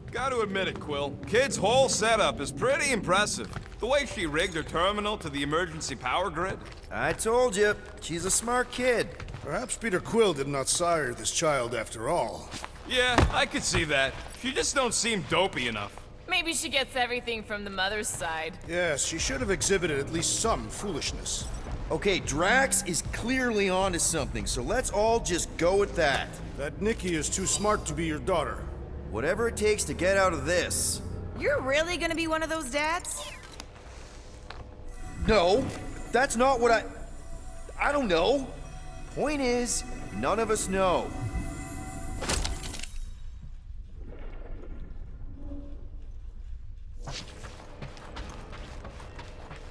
Gotta admit it, Quill. Kid's whole setup is pretty impressive. The way she rigged her terminal to the emergency power grid. I told you, she's a smart kid. Perhaps Peter Quill did not sire this child after all. Yeah, I could see that. She just don't seem dopey enough. Maybe she gets everything from the mother's side. Yes, she should have exhibited at least some foolishness. Okay, Drax is clearly onto something, so let's all just go with that. That Nikki is too smart to be your daughter. Whatever it takes to get out of this. You're really gonna be one of those dads? No, that's not what I don't know. Point is, none of us know.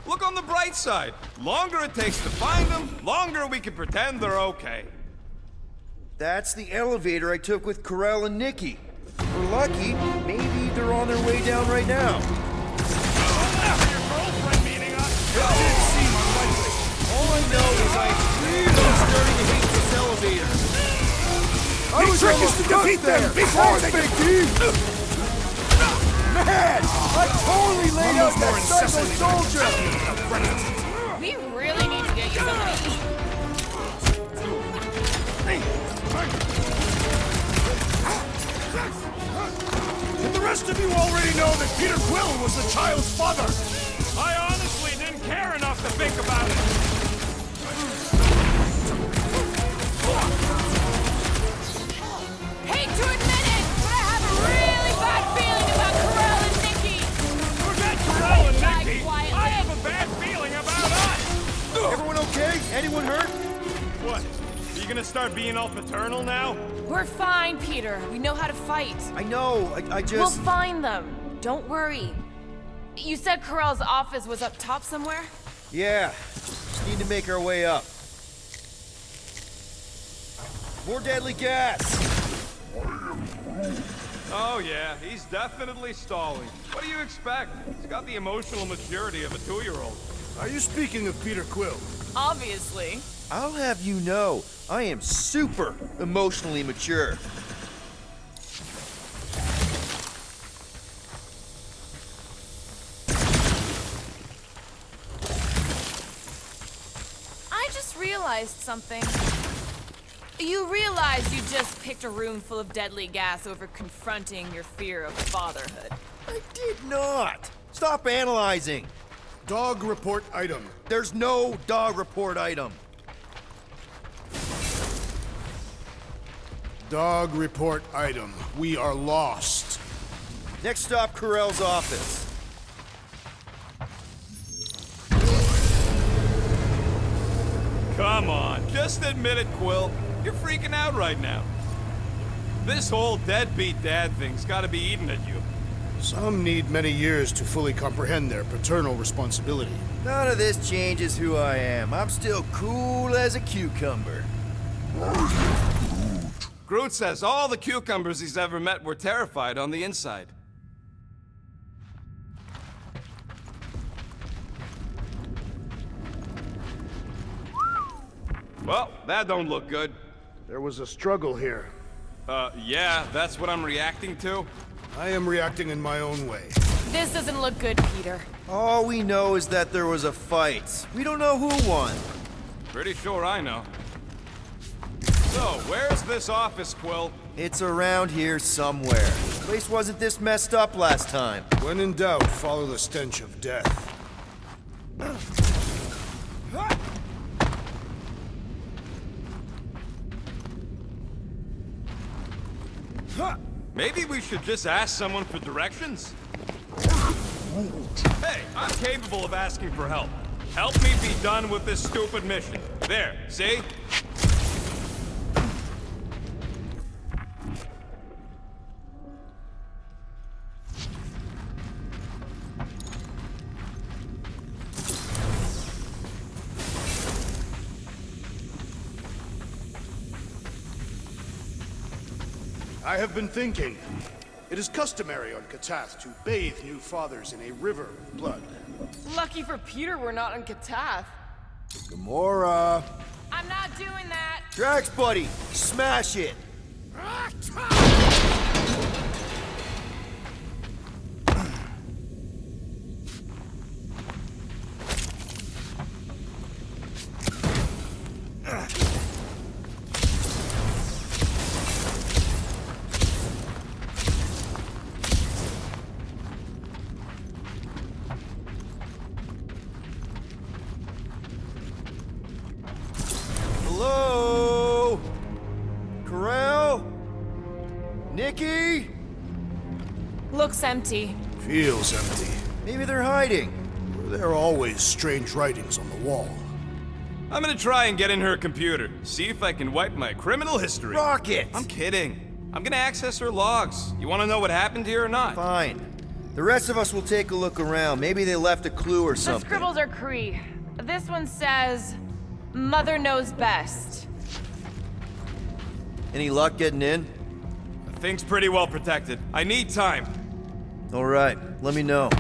Look on the bright side. Longer it takes to find them, longer we can pretend they're okay. That's the elevator I took with Corell and Nikki. If we're lucky, maybe they're on their way down right now. Your girlfriend meeting us? It did seem unlikely. All I know is I'm really starting to hate this elevator. I was almost to defeat them before they Man! I totally laid out that psycho soldier! We really need to get you something to eat. And the rest of you already know that Peter Quill was the child's father! I honestly didn't care enough to think about it. Hate to admit it, but I have a really bad feeling about Corell and Nikki. Forget Corell and Die Nikki. quietly. I have a bad feeling about us. Everyone okay? Anyone hurt? What? Are you gonna start being all paternal now? We're fine, Peter. We know how to fight. I know, I just... We'll find them. Don't worry. You said Corell's office was up top somewhere? Yeah, just need to make our way up. More deadly gas! Oh yeah, he's definitely stalling. What do you expect? He's got the emotional maturity of a 2-year-old. Are you speaking of Peter Quill? Obviously. I'll have you know, I am super emotionally mature. I just realized something. You realize you just picked a room full of deadly gas over confronting your fear of fatherhood. I did not! Stop analyzing! Dog report item. There's no dog report item. Dog report item. We are lost. Next stop, Corell's office. Come on, just admit it, Quill. You're freaking out right now. This whole deadbeat dad thing's gotta be eating at you. Some need many years to fully comprehend their paternal responsibility. None of this changes who I am. I'm still cool as a cucumber. Groot says all the cucumbers he's ever met were terrified on the inside. Well, that don't look good. There was a struggle here. Yeah, that's what I'm reacting to. I am reacting in my own way. This doesn't look good, Peter. All we know is that there was a fight. We don't know who won. Pretty sure I know. So, where's this office, Quill? It's around here somewhere. The place wasn't this messed up last time. When in doubt, follow the stench of death. Maybe we should just ask someone for directions? Hey, I'm capable of asking for help. Help me be done with this stupid mission. There, see? I have been thinking. It is customary on Katath to bathe new fathers in a river of blood. Lucky for Peter we're not on Katath. Gamora. I'm not doing that. Drax, buddy. Smash it. Hello? Corell? Nikki? Looks empty. Feels empty. Maybe they're hiding. There are always strange writings on the wall. I'm gonna try and get in her computer. See if I can wipe my criminal history. Rocket! I'm kidding. I'm gonna access her logs. You wanna know what happened here or not? Fine. The rest of us will take a look around. Maybe they left a clue or The something. scribbles are Cree. This one says, Mother knows best. Any luck getting in? The thing's pretty well protected. I need time. All right, let me know.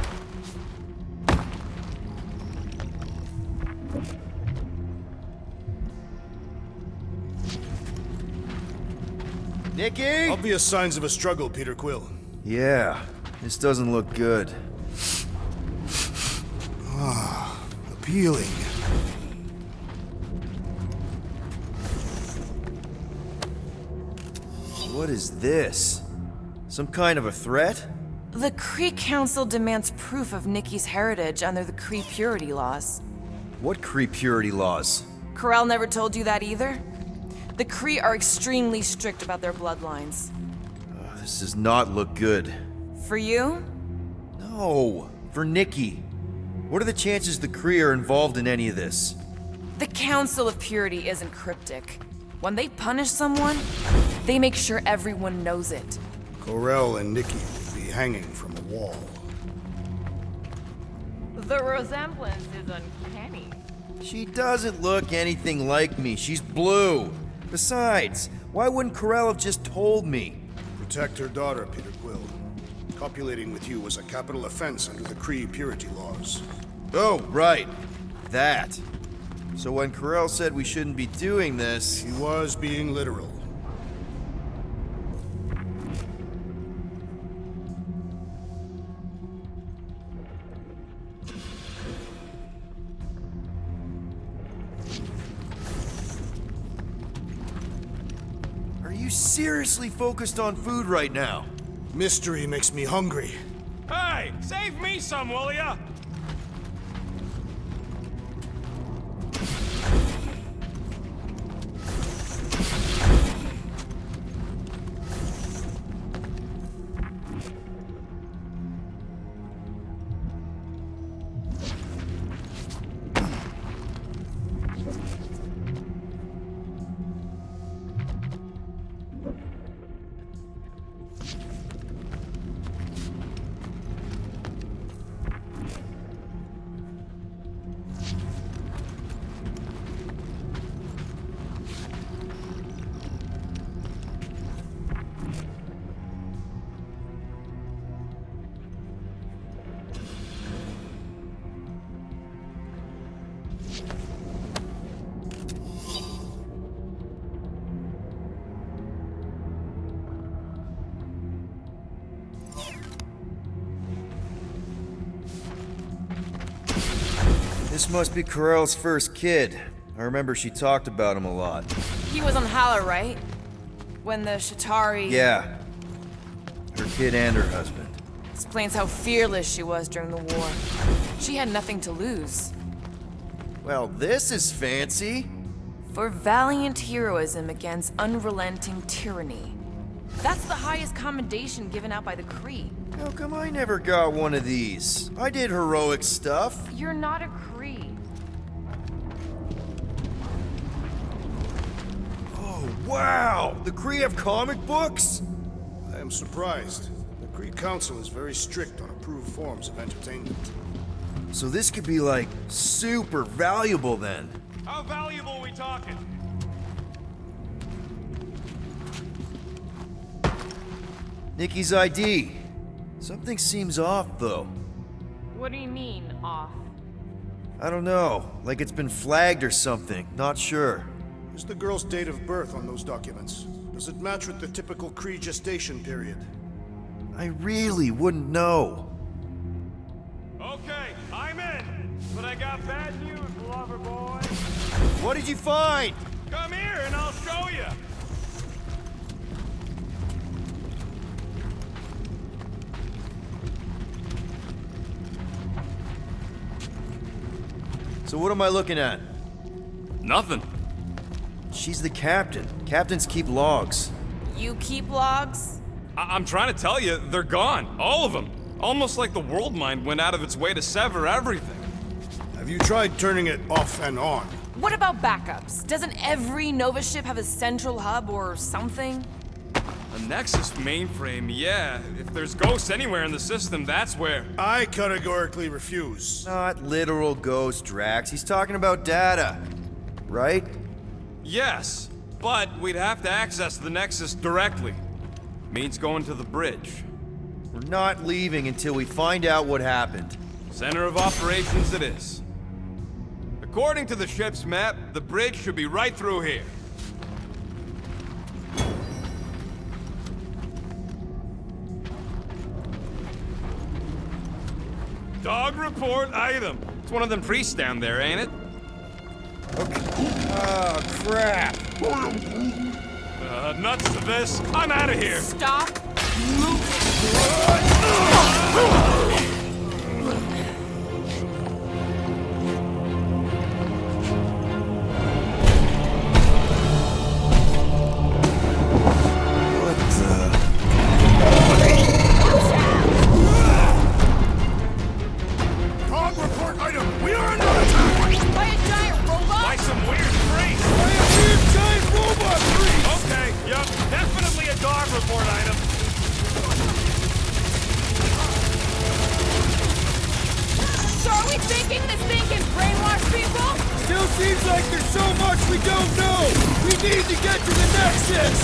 Nikki? Obvious signs of a struggle, Peter Quill. Yeah, this doesn't look good. Ah, appealing. What is this? Some kind of a threat? The Kree Council demands proof of Nikki's heritage under the Kree purity laws. What Kree purity laws? Corel never told you that either? The Kree are extremely strict about their bloodlines. This does not look good. For you? No, for Nikki. What are the chances the Kree are involved in any of this? The Council of Purity isn't cryptic. When they punish someone, they make sure everyone knows it. Corel and Nikki will be hanging from a wall. The resemblance is uncanny. She doesn't look anything like me. She's blue. Besides, why wouldn't Corel have just told me? Protect her daughter, Peter Quill. Copulating with you was a capital offense under the Kree purity laws. Oh, right. That. So when Corel said we shouldn't be doing this... He was being literal. Are you seriously focused on food right now? Mystery makes me hungry. Hey, save me some, will ya? This must be Corel's first kid. I remember she talked about him a lot. He was on Hala, right? When the Shatari... Yeah. Her kid and her husband. Explains how fearless she was during the war. She had nothing to lose. Well, this is fancy. For valiant heroism against unrelenting tyranny. That's the highest commendation given out by the Kree. How come I never got one of these? I did heroic stuff. You're not a Kree. Oh, wow! The Kree have comic books? I am surprised. The Kree Council is very strict on approved forms of entertainment. So this could be, like, super valuable then. How valuable are we talking? Nikki's ID. Something seems off, though. What do you mean, off? I don't know. Like it's been flagged or something. Not sure. Is the girl's date of birth on those documents? Does it match with the typical Kree gestation period? I really wouldn't know. Okay, I'm in. But I got bad news, lover boy. What did you find? Come here and I'll show you. So what am I looking at? Nothing. She's the captain. Captains keep logs. You keep logs? I'm trying to tell you, they're gone. All of them. Almost like the world mind went out of its way to sever everything. Have you tried turning it off and on? What about backups? Doesn't every Nova ship have a central hub or something? A Nexus mainframe, yeah. If there's ghosts anywhere in the system, that's where. I categorically refuse. Not literal ghost, Drax. He's talking about data. Right? Yes, but we'd have to access the Nexus directly. Means going to the bridge. We're not leaving until we find out what happened. Center of operations it is. According to the ship's map, the bridge should be right through here. Dog report item. It's one of them priests down there, ain't it? Okay. Oh, crap. Nuts to this. I'm out of here. Stop. Dog report item! We are under attack! By a giant robot? By some weird priest. By a weird giant robot priest! Okay, yup, definitely a dog report item. So are we thinking this thing can brainwash people? Still seems like there's so much we don't know! We need to get to the Nexus!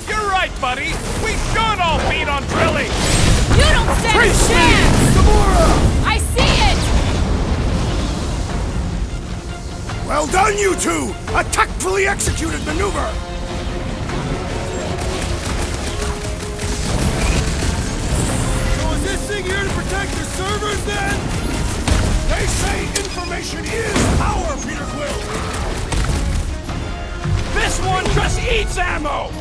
You're right, buddy. We should all beat on drilling. You don't stand a chance! I see it! Well done, you two! A tactfully executed maneuver! So is this thing here to protect the servers then? They say information is power, Peter Quill! This one just eats ammo.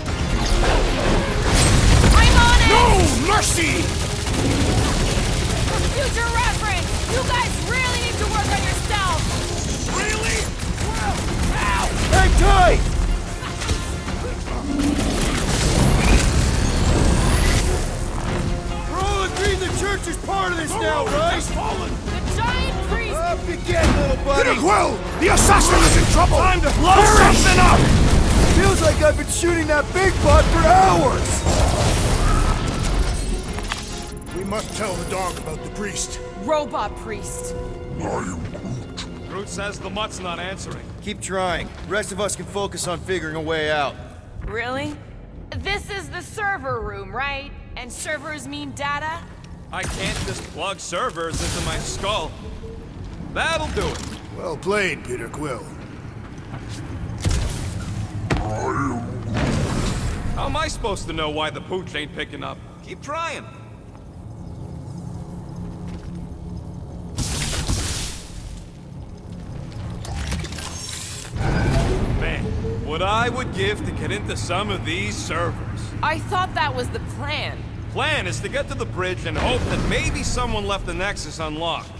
I'm on it! No mercy! For future reference, you guys really need to work on yourself! Really? Well, Ow! Hang tight! We're all agreed the church is part of this now, right? The giant priest! Up you get, little buddy! Peter Quill! The assassin is in trouble! Time to blow something up. Feels like I've been shooting that big bot for hours! We must tell the dog about the priest. Robot priest. Groot says the mutt's not answering. Keep trying. The rest of us can focus on figuring a way out. Really? This is the server room, right? And servers mean data? I can't just plug servers into my skull. That'll do it. Well played, Peter Quill. How am I supposed to know why the pooch ain't picking up? Keep trying. Man, what I would give to get into some of these servers. I thought that was the plan. Plan is to get to the bridge and hope that maybe someone left the Nexus unlocked.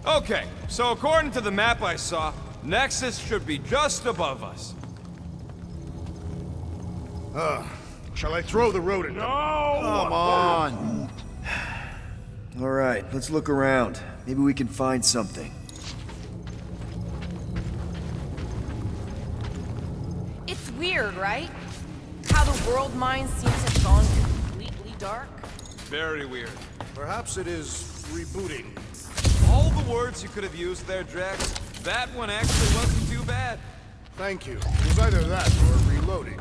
Okay, so according to the map I saw, Nexus should be just above us. Shall I throw the rodent? No! Come on! Alright, let's look around. Maybe we can find something. It's weird, right? How the world mind seems to have gone completely dark. Very weird. Perhaps it is rebooting. All the words you could have used there, Drax, that one actually wasn't too bad. Thank you. It was either that or reloading.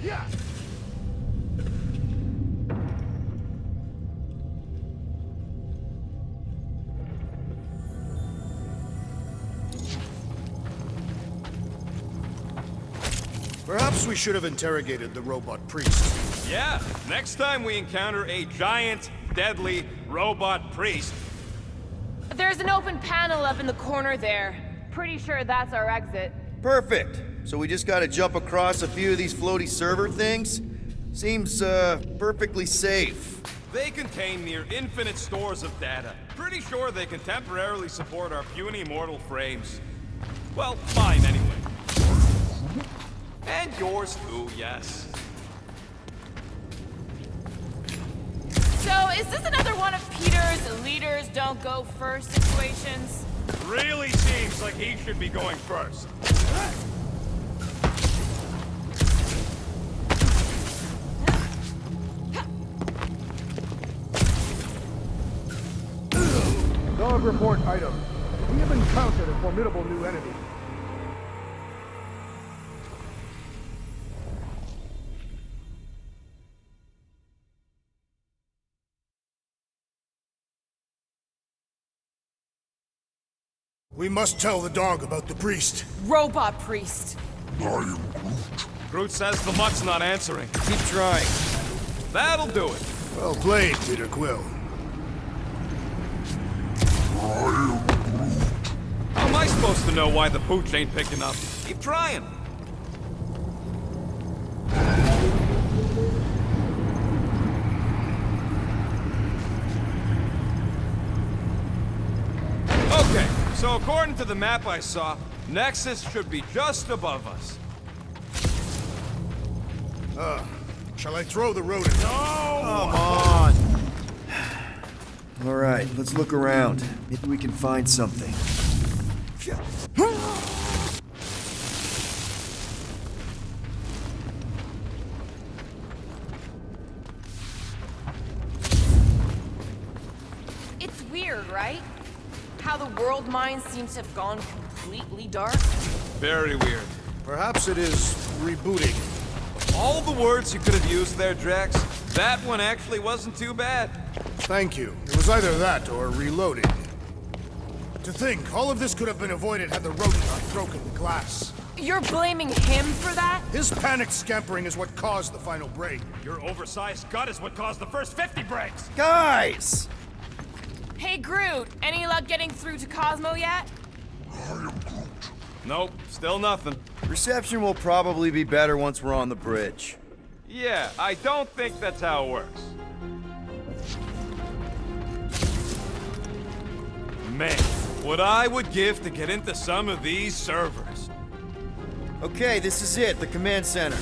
Yeah. Perhaps we should have interrogated the robot priest. Yeah, next time we encounter a giant, deadly robot priest. There's an open panel up in the corner there. Pretty sure that's our exit. Perfect! So we just gotta jump across a few of these floaty server things? Seems, perfectly safe. They contain near infinite stores of data. Pretty sure they can temporarily support our puny mortal frames. Well, mine anyway. And yours too, yes. So, is this another one of Peter's leaders don't go first situations? Really seems like he should be going first. Dog report item. We have encountered a formidable new enemy. We must tell the dog about the priest. Robot priest. Groot says the mutt's not answering. Keep trying. That'll do it. Well played, Peter Quill. How am I supposed to know why the pooch ain't picking up? Keep trying. Okay, so according to the map I saw, Nexus should be just above us. Shall I throw the rodent? Come on. All right, let's look around. Maybe we can find something. It's weird, right? How the world mind seems to have gone completely dark. Very weird. Perhaps it is rebooting. All the words you could have used there, Drax, that one actually wasn't too bad. Thank you. It was either that or reloading. To think, all of this could have been avoided had the rodent not broken the glass. You're blaming him for that? His panicked scampering is what caused the final break. Your oversized gut is what caused the first 50 breaks. Guys! Hey, Groot, any luck getting through to Cosmo yet? Nope, still nothing. Reception will probably be better once we're on the bridge. Yeah, I don't think that's how it works. Man, what I would give to get into some of these servers. Okay, this is it, the command center.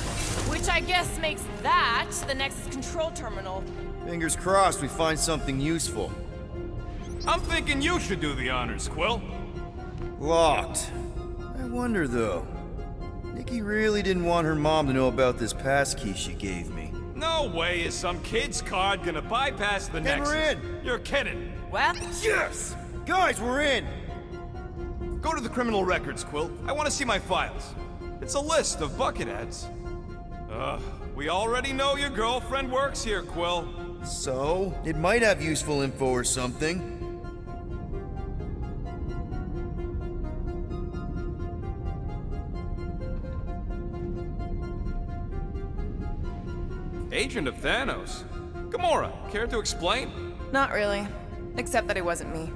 Which I guess makes that the Nexus control terminal. Fingers crossed we find something useful. I'm thinking you should do the honors, Quill. Locked. I wonder, though. Nikki really didn't want her mom to know about this passkey she gave me. No way is some kid's card gonna bypass the And Nexus. we're in! You're kidding. Well, Yes! Guys, we're in! Go to the criminal records, Quill. I want to see my files. It's a list of bucketheads. We already know your girlfriend works here, Quill. So, it might have useful info or something. Agent of Thanos. Gamora, care to explain? Not really. Except that it wasn't me.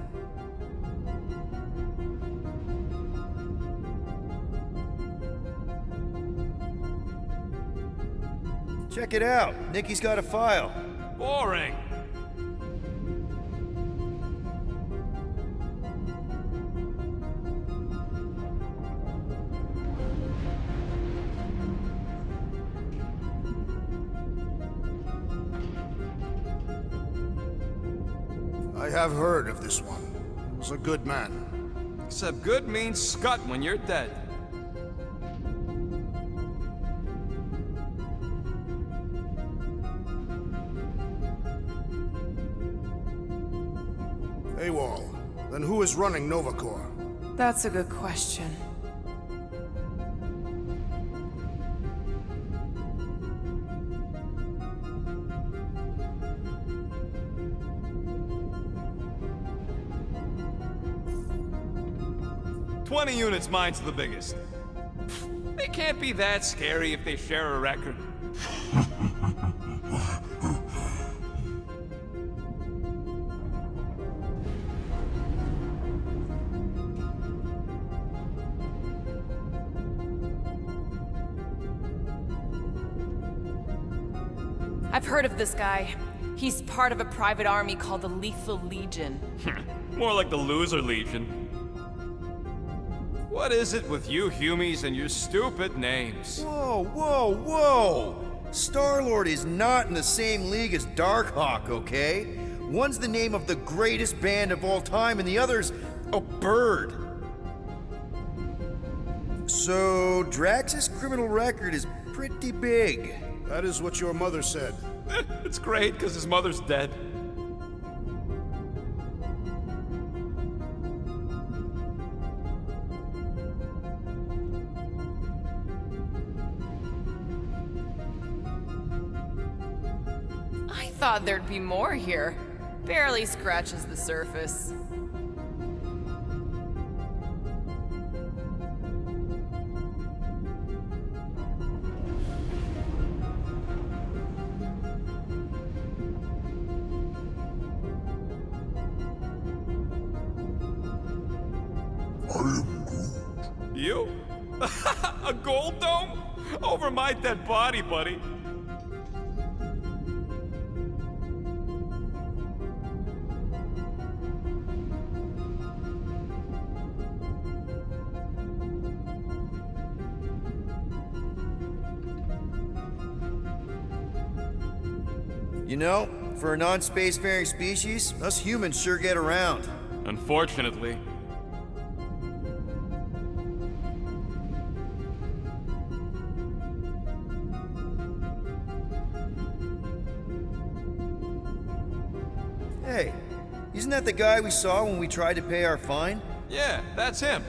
Check it out. Nikki's got a file. Boring. I have heard of this one. He was a good man. Except good means scut when you're dead. AWOL. Then who is running Nova Corps? That's a good question. "20 units, mine's the biggest. They can't be that scary if they share a record. I've heard of this guy. He's part of a private army called the Lethal Legion. More like the Loser Legion. What is it with you Humies and your stupid names? Whoa, whoa, whoa! Star-Lord is not in the same league as Darkhawk, okay? One's the name of the greatest band of all time, and the other's a bird. So, Drax's criminal record is pretty big. That is what your mother said. It's great, because his mother's dead. I thought there'd be more here. Barely scratches the surface. You? A gold dome? Over my dead body, buddy. You know, for a non-spacefaring species, us humans sure get around. Unfortunately. Hey, isn't that the guy we saw when we tried to pay our fine? Yeah, that's him.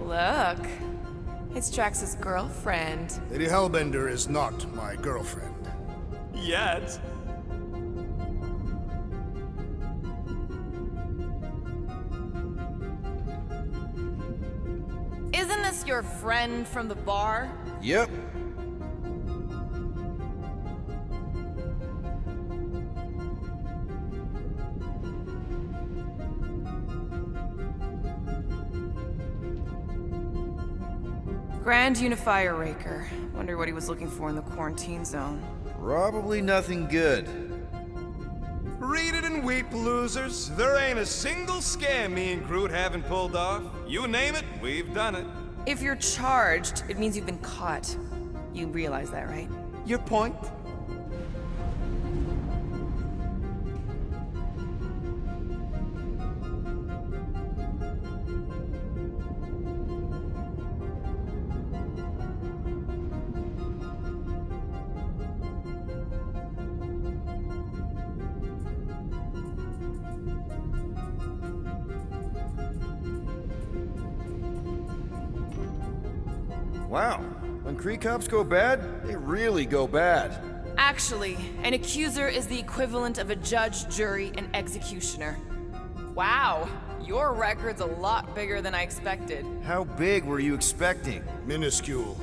Look, it's Drax's girlfriend. Lady Hellbender is not my girlfriend. Yet. Isn't this your friend from the bar? Yep. Grand Unifier Raker. Wonder what he was looking for in the quarantine zone. Probably nothing good. Read it and weep, losers. There ain't a single scam me and Groot haven't pulled off. You name it, we've done it. If you're charged, it means you've been caught. You realize that, right? Your point? Wow, when Kree cops go bad, they really go bad. Actually, an accuser is the equivalent of a judge, jury, and executioner. Wow, your record's a lot bigger than I expected. How big were you expecting? Minuscule.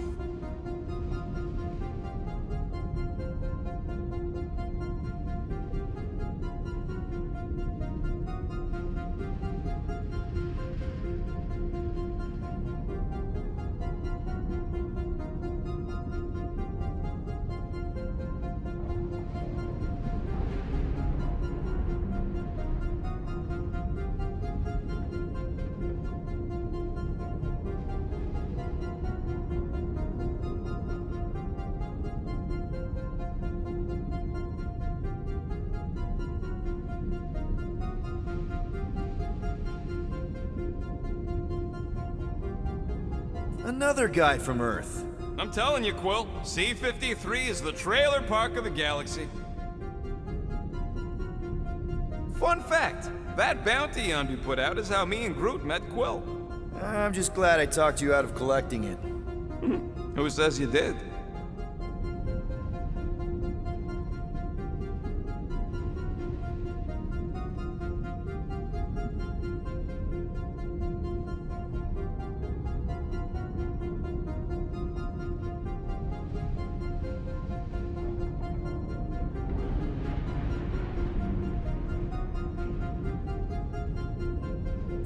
Another guy from Earth. I'm telling you, Quill, C-53 is the trailer park of the galaxy. Fun fact, that bounty Yondu put out is how me and Groot met Quill. I'm just glad I talked you out of collecting it. Who says you did?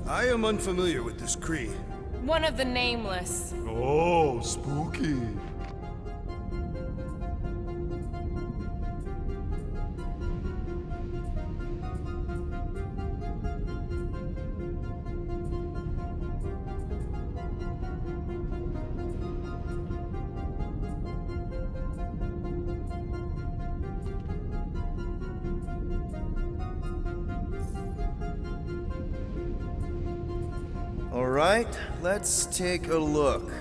I am unfamiliar with this Kree. One of the Nameless. Oh, spooky. All right, let's take a look.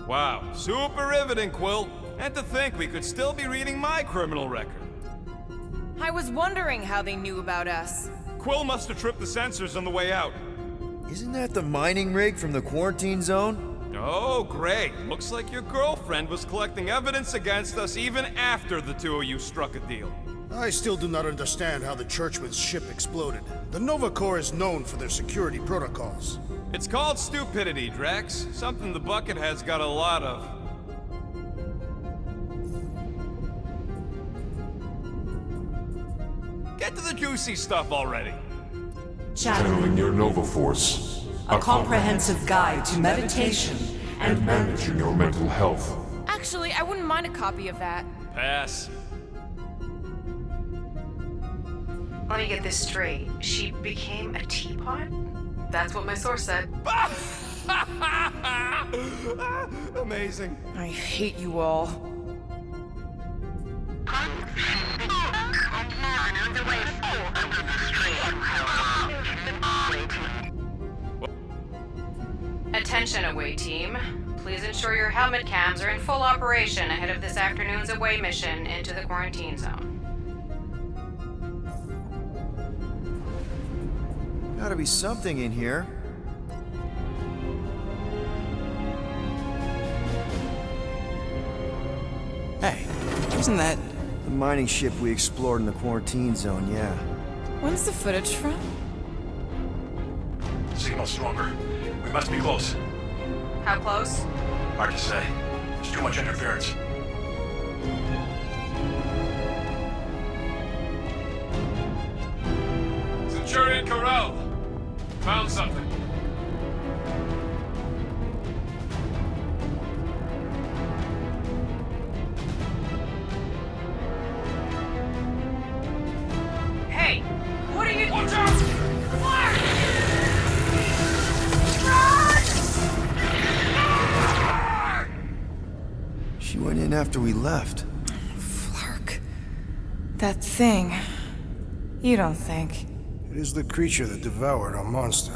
Wow, super riveting, Quill. And to think we could still be reading my criminal record. I was wondering how they knew about us. Quill must have tripped the sensors on the way out. Isn't that the mining rig from the quarantine zone? Oh, great. Looks like your girlfriend was collecting evidence against us even after the two of you struck a deal. I still do not understand how the Churchman's ship exploded. The Nova Corps is known for their security protocols. It's called stupidity, Drax. Something the Buckethead's got a lot of. Get to the juicy stuff already. Channeling your Nova Force. A comprehensive guide to meditation and managing your mental health. Actually, I wouldn't mind a copy of that. Pass. Let me get this straight. She became a teapot? That's what my source said. Amazing. I hate you all. Attention away team. Please ensure your helmet cams are in full operation ahead of this afternoon's away mission into the quarantine zone. Gotta be something in here. Hey, isn't that... The mining ship we explored in the quarantine zone, yeah. When's the footage from? Signal stronger. We must be close. How close? Hard to say. There's too much interference. Centurion Corral. Found something. Hey! What are you... Watch out! She went in after we left. Flark. That thing. You don't think? It is the creature that devoured our monster.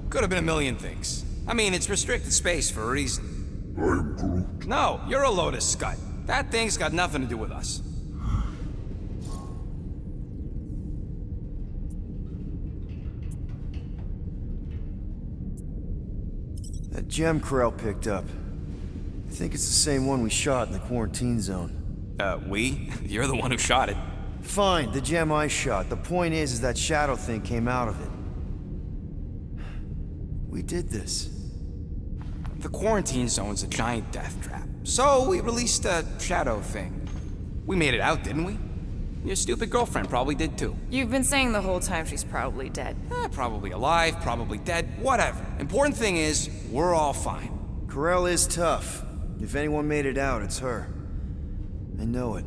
Could have been a million things. I mean, it's restricted space for a reason. I'm Groot. No, you're a load of scud. That thing's got nothing to do with us. That gem Corell picked up. I think it's the same one we shot in the quarantine zone. We? You're the one who shot it. Fine, the gem I shot. The point is that shadow thing came out of it. We did this. The quarantine zone's a giant death trap. So we released a shadow thing. We made it out, didn't we? Your stupid girlfriend probably did too. You've been saying the whole time she's probably dead. Probably alive, probably dead, whatever. Important thing is, we're all fine. Corell is tough. If anyone made it out, it's her. I know it.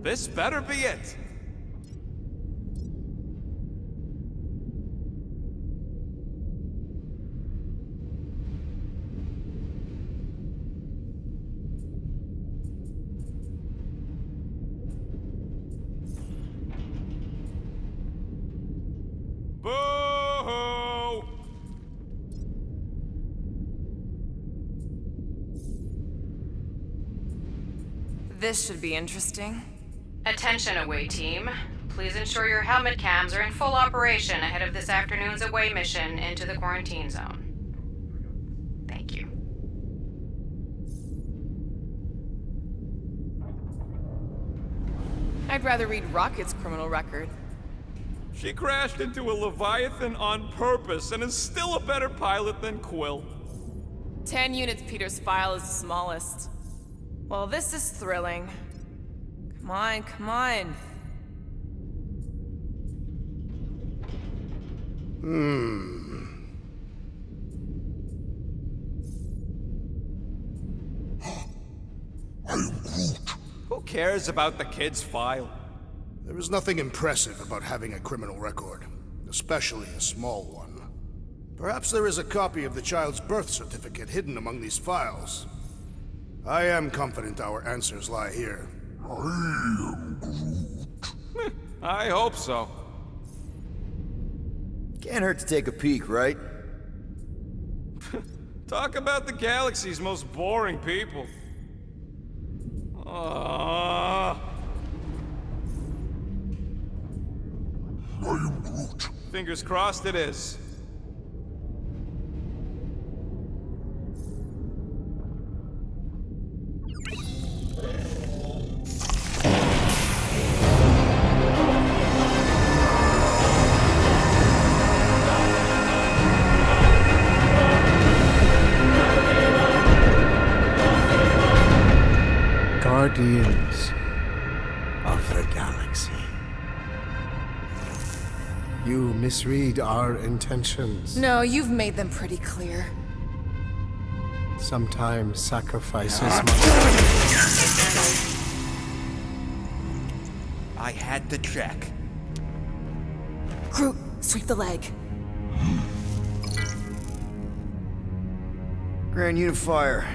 This better be it. Boo-hoo! This should be interesting. Attention away team. Please ensure your helmet cams are in full operation ahead of this afternoon's away mission into the quarantine zone. Thank you. I'd rather read Rocket's criminal record. She crashed into a Leviathan on purpose and is still a better pilot than Quill. 10 units Peter's file is the smallest. Well, this is thrilling. Come on, come on. Who cares about the kid's file? There is nothing impressive about having a criminal record, especially a small one. Perhaps there is a copy of the child's birth certificate hidden among these files. I am confident our answers lie here. I hope so. Can't hurt to take a peek, right? Talk about the galaxy's most boring people. Fingers crossed it is. Guardians of the Galaxy. You misread our intentions. No, you've made them pretty clear. Sometimes sacrifices I had to check. Groot, sweep the leg. Grand Unifier.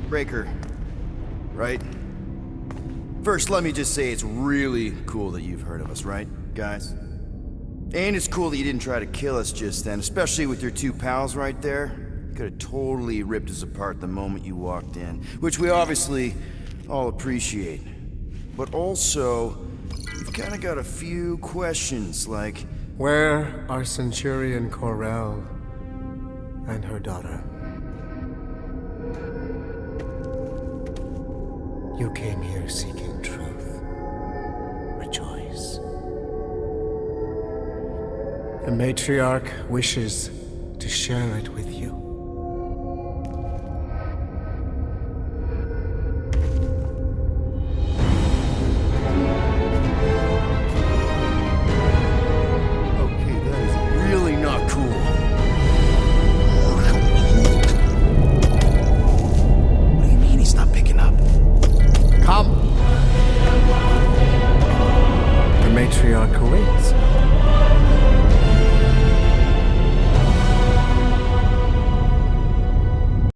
Breaker. Right? First, let me just say it's really cool that you've heard of us, right, guys? And it's cool that you didn't try to kill us just then, especially with your two pals right there. You could have totally ripped us apart the moment you walked in, which we obviously all appreciate. But also, we've kind of got a few questions, like... Where are Centurion Corell and her daughter? You came here seeking truth. Rejoice. The matriarch wishes to share it with you. Okay, that is really not cool. What do you mean he's not picking up? Come! The matriarch awaits.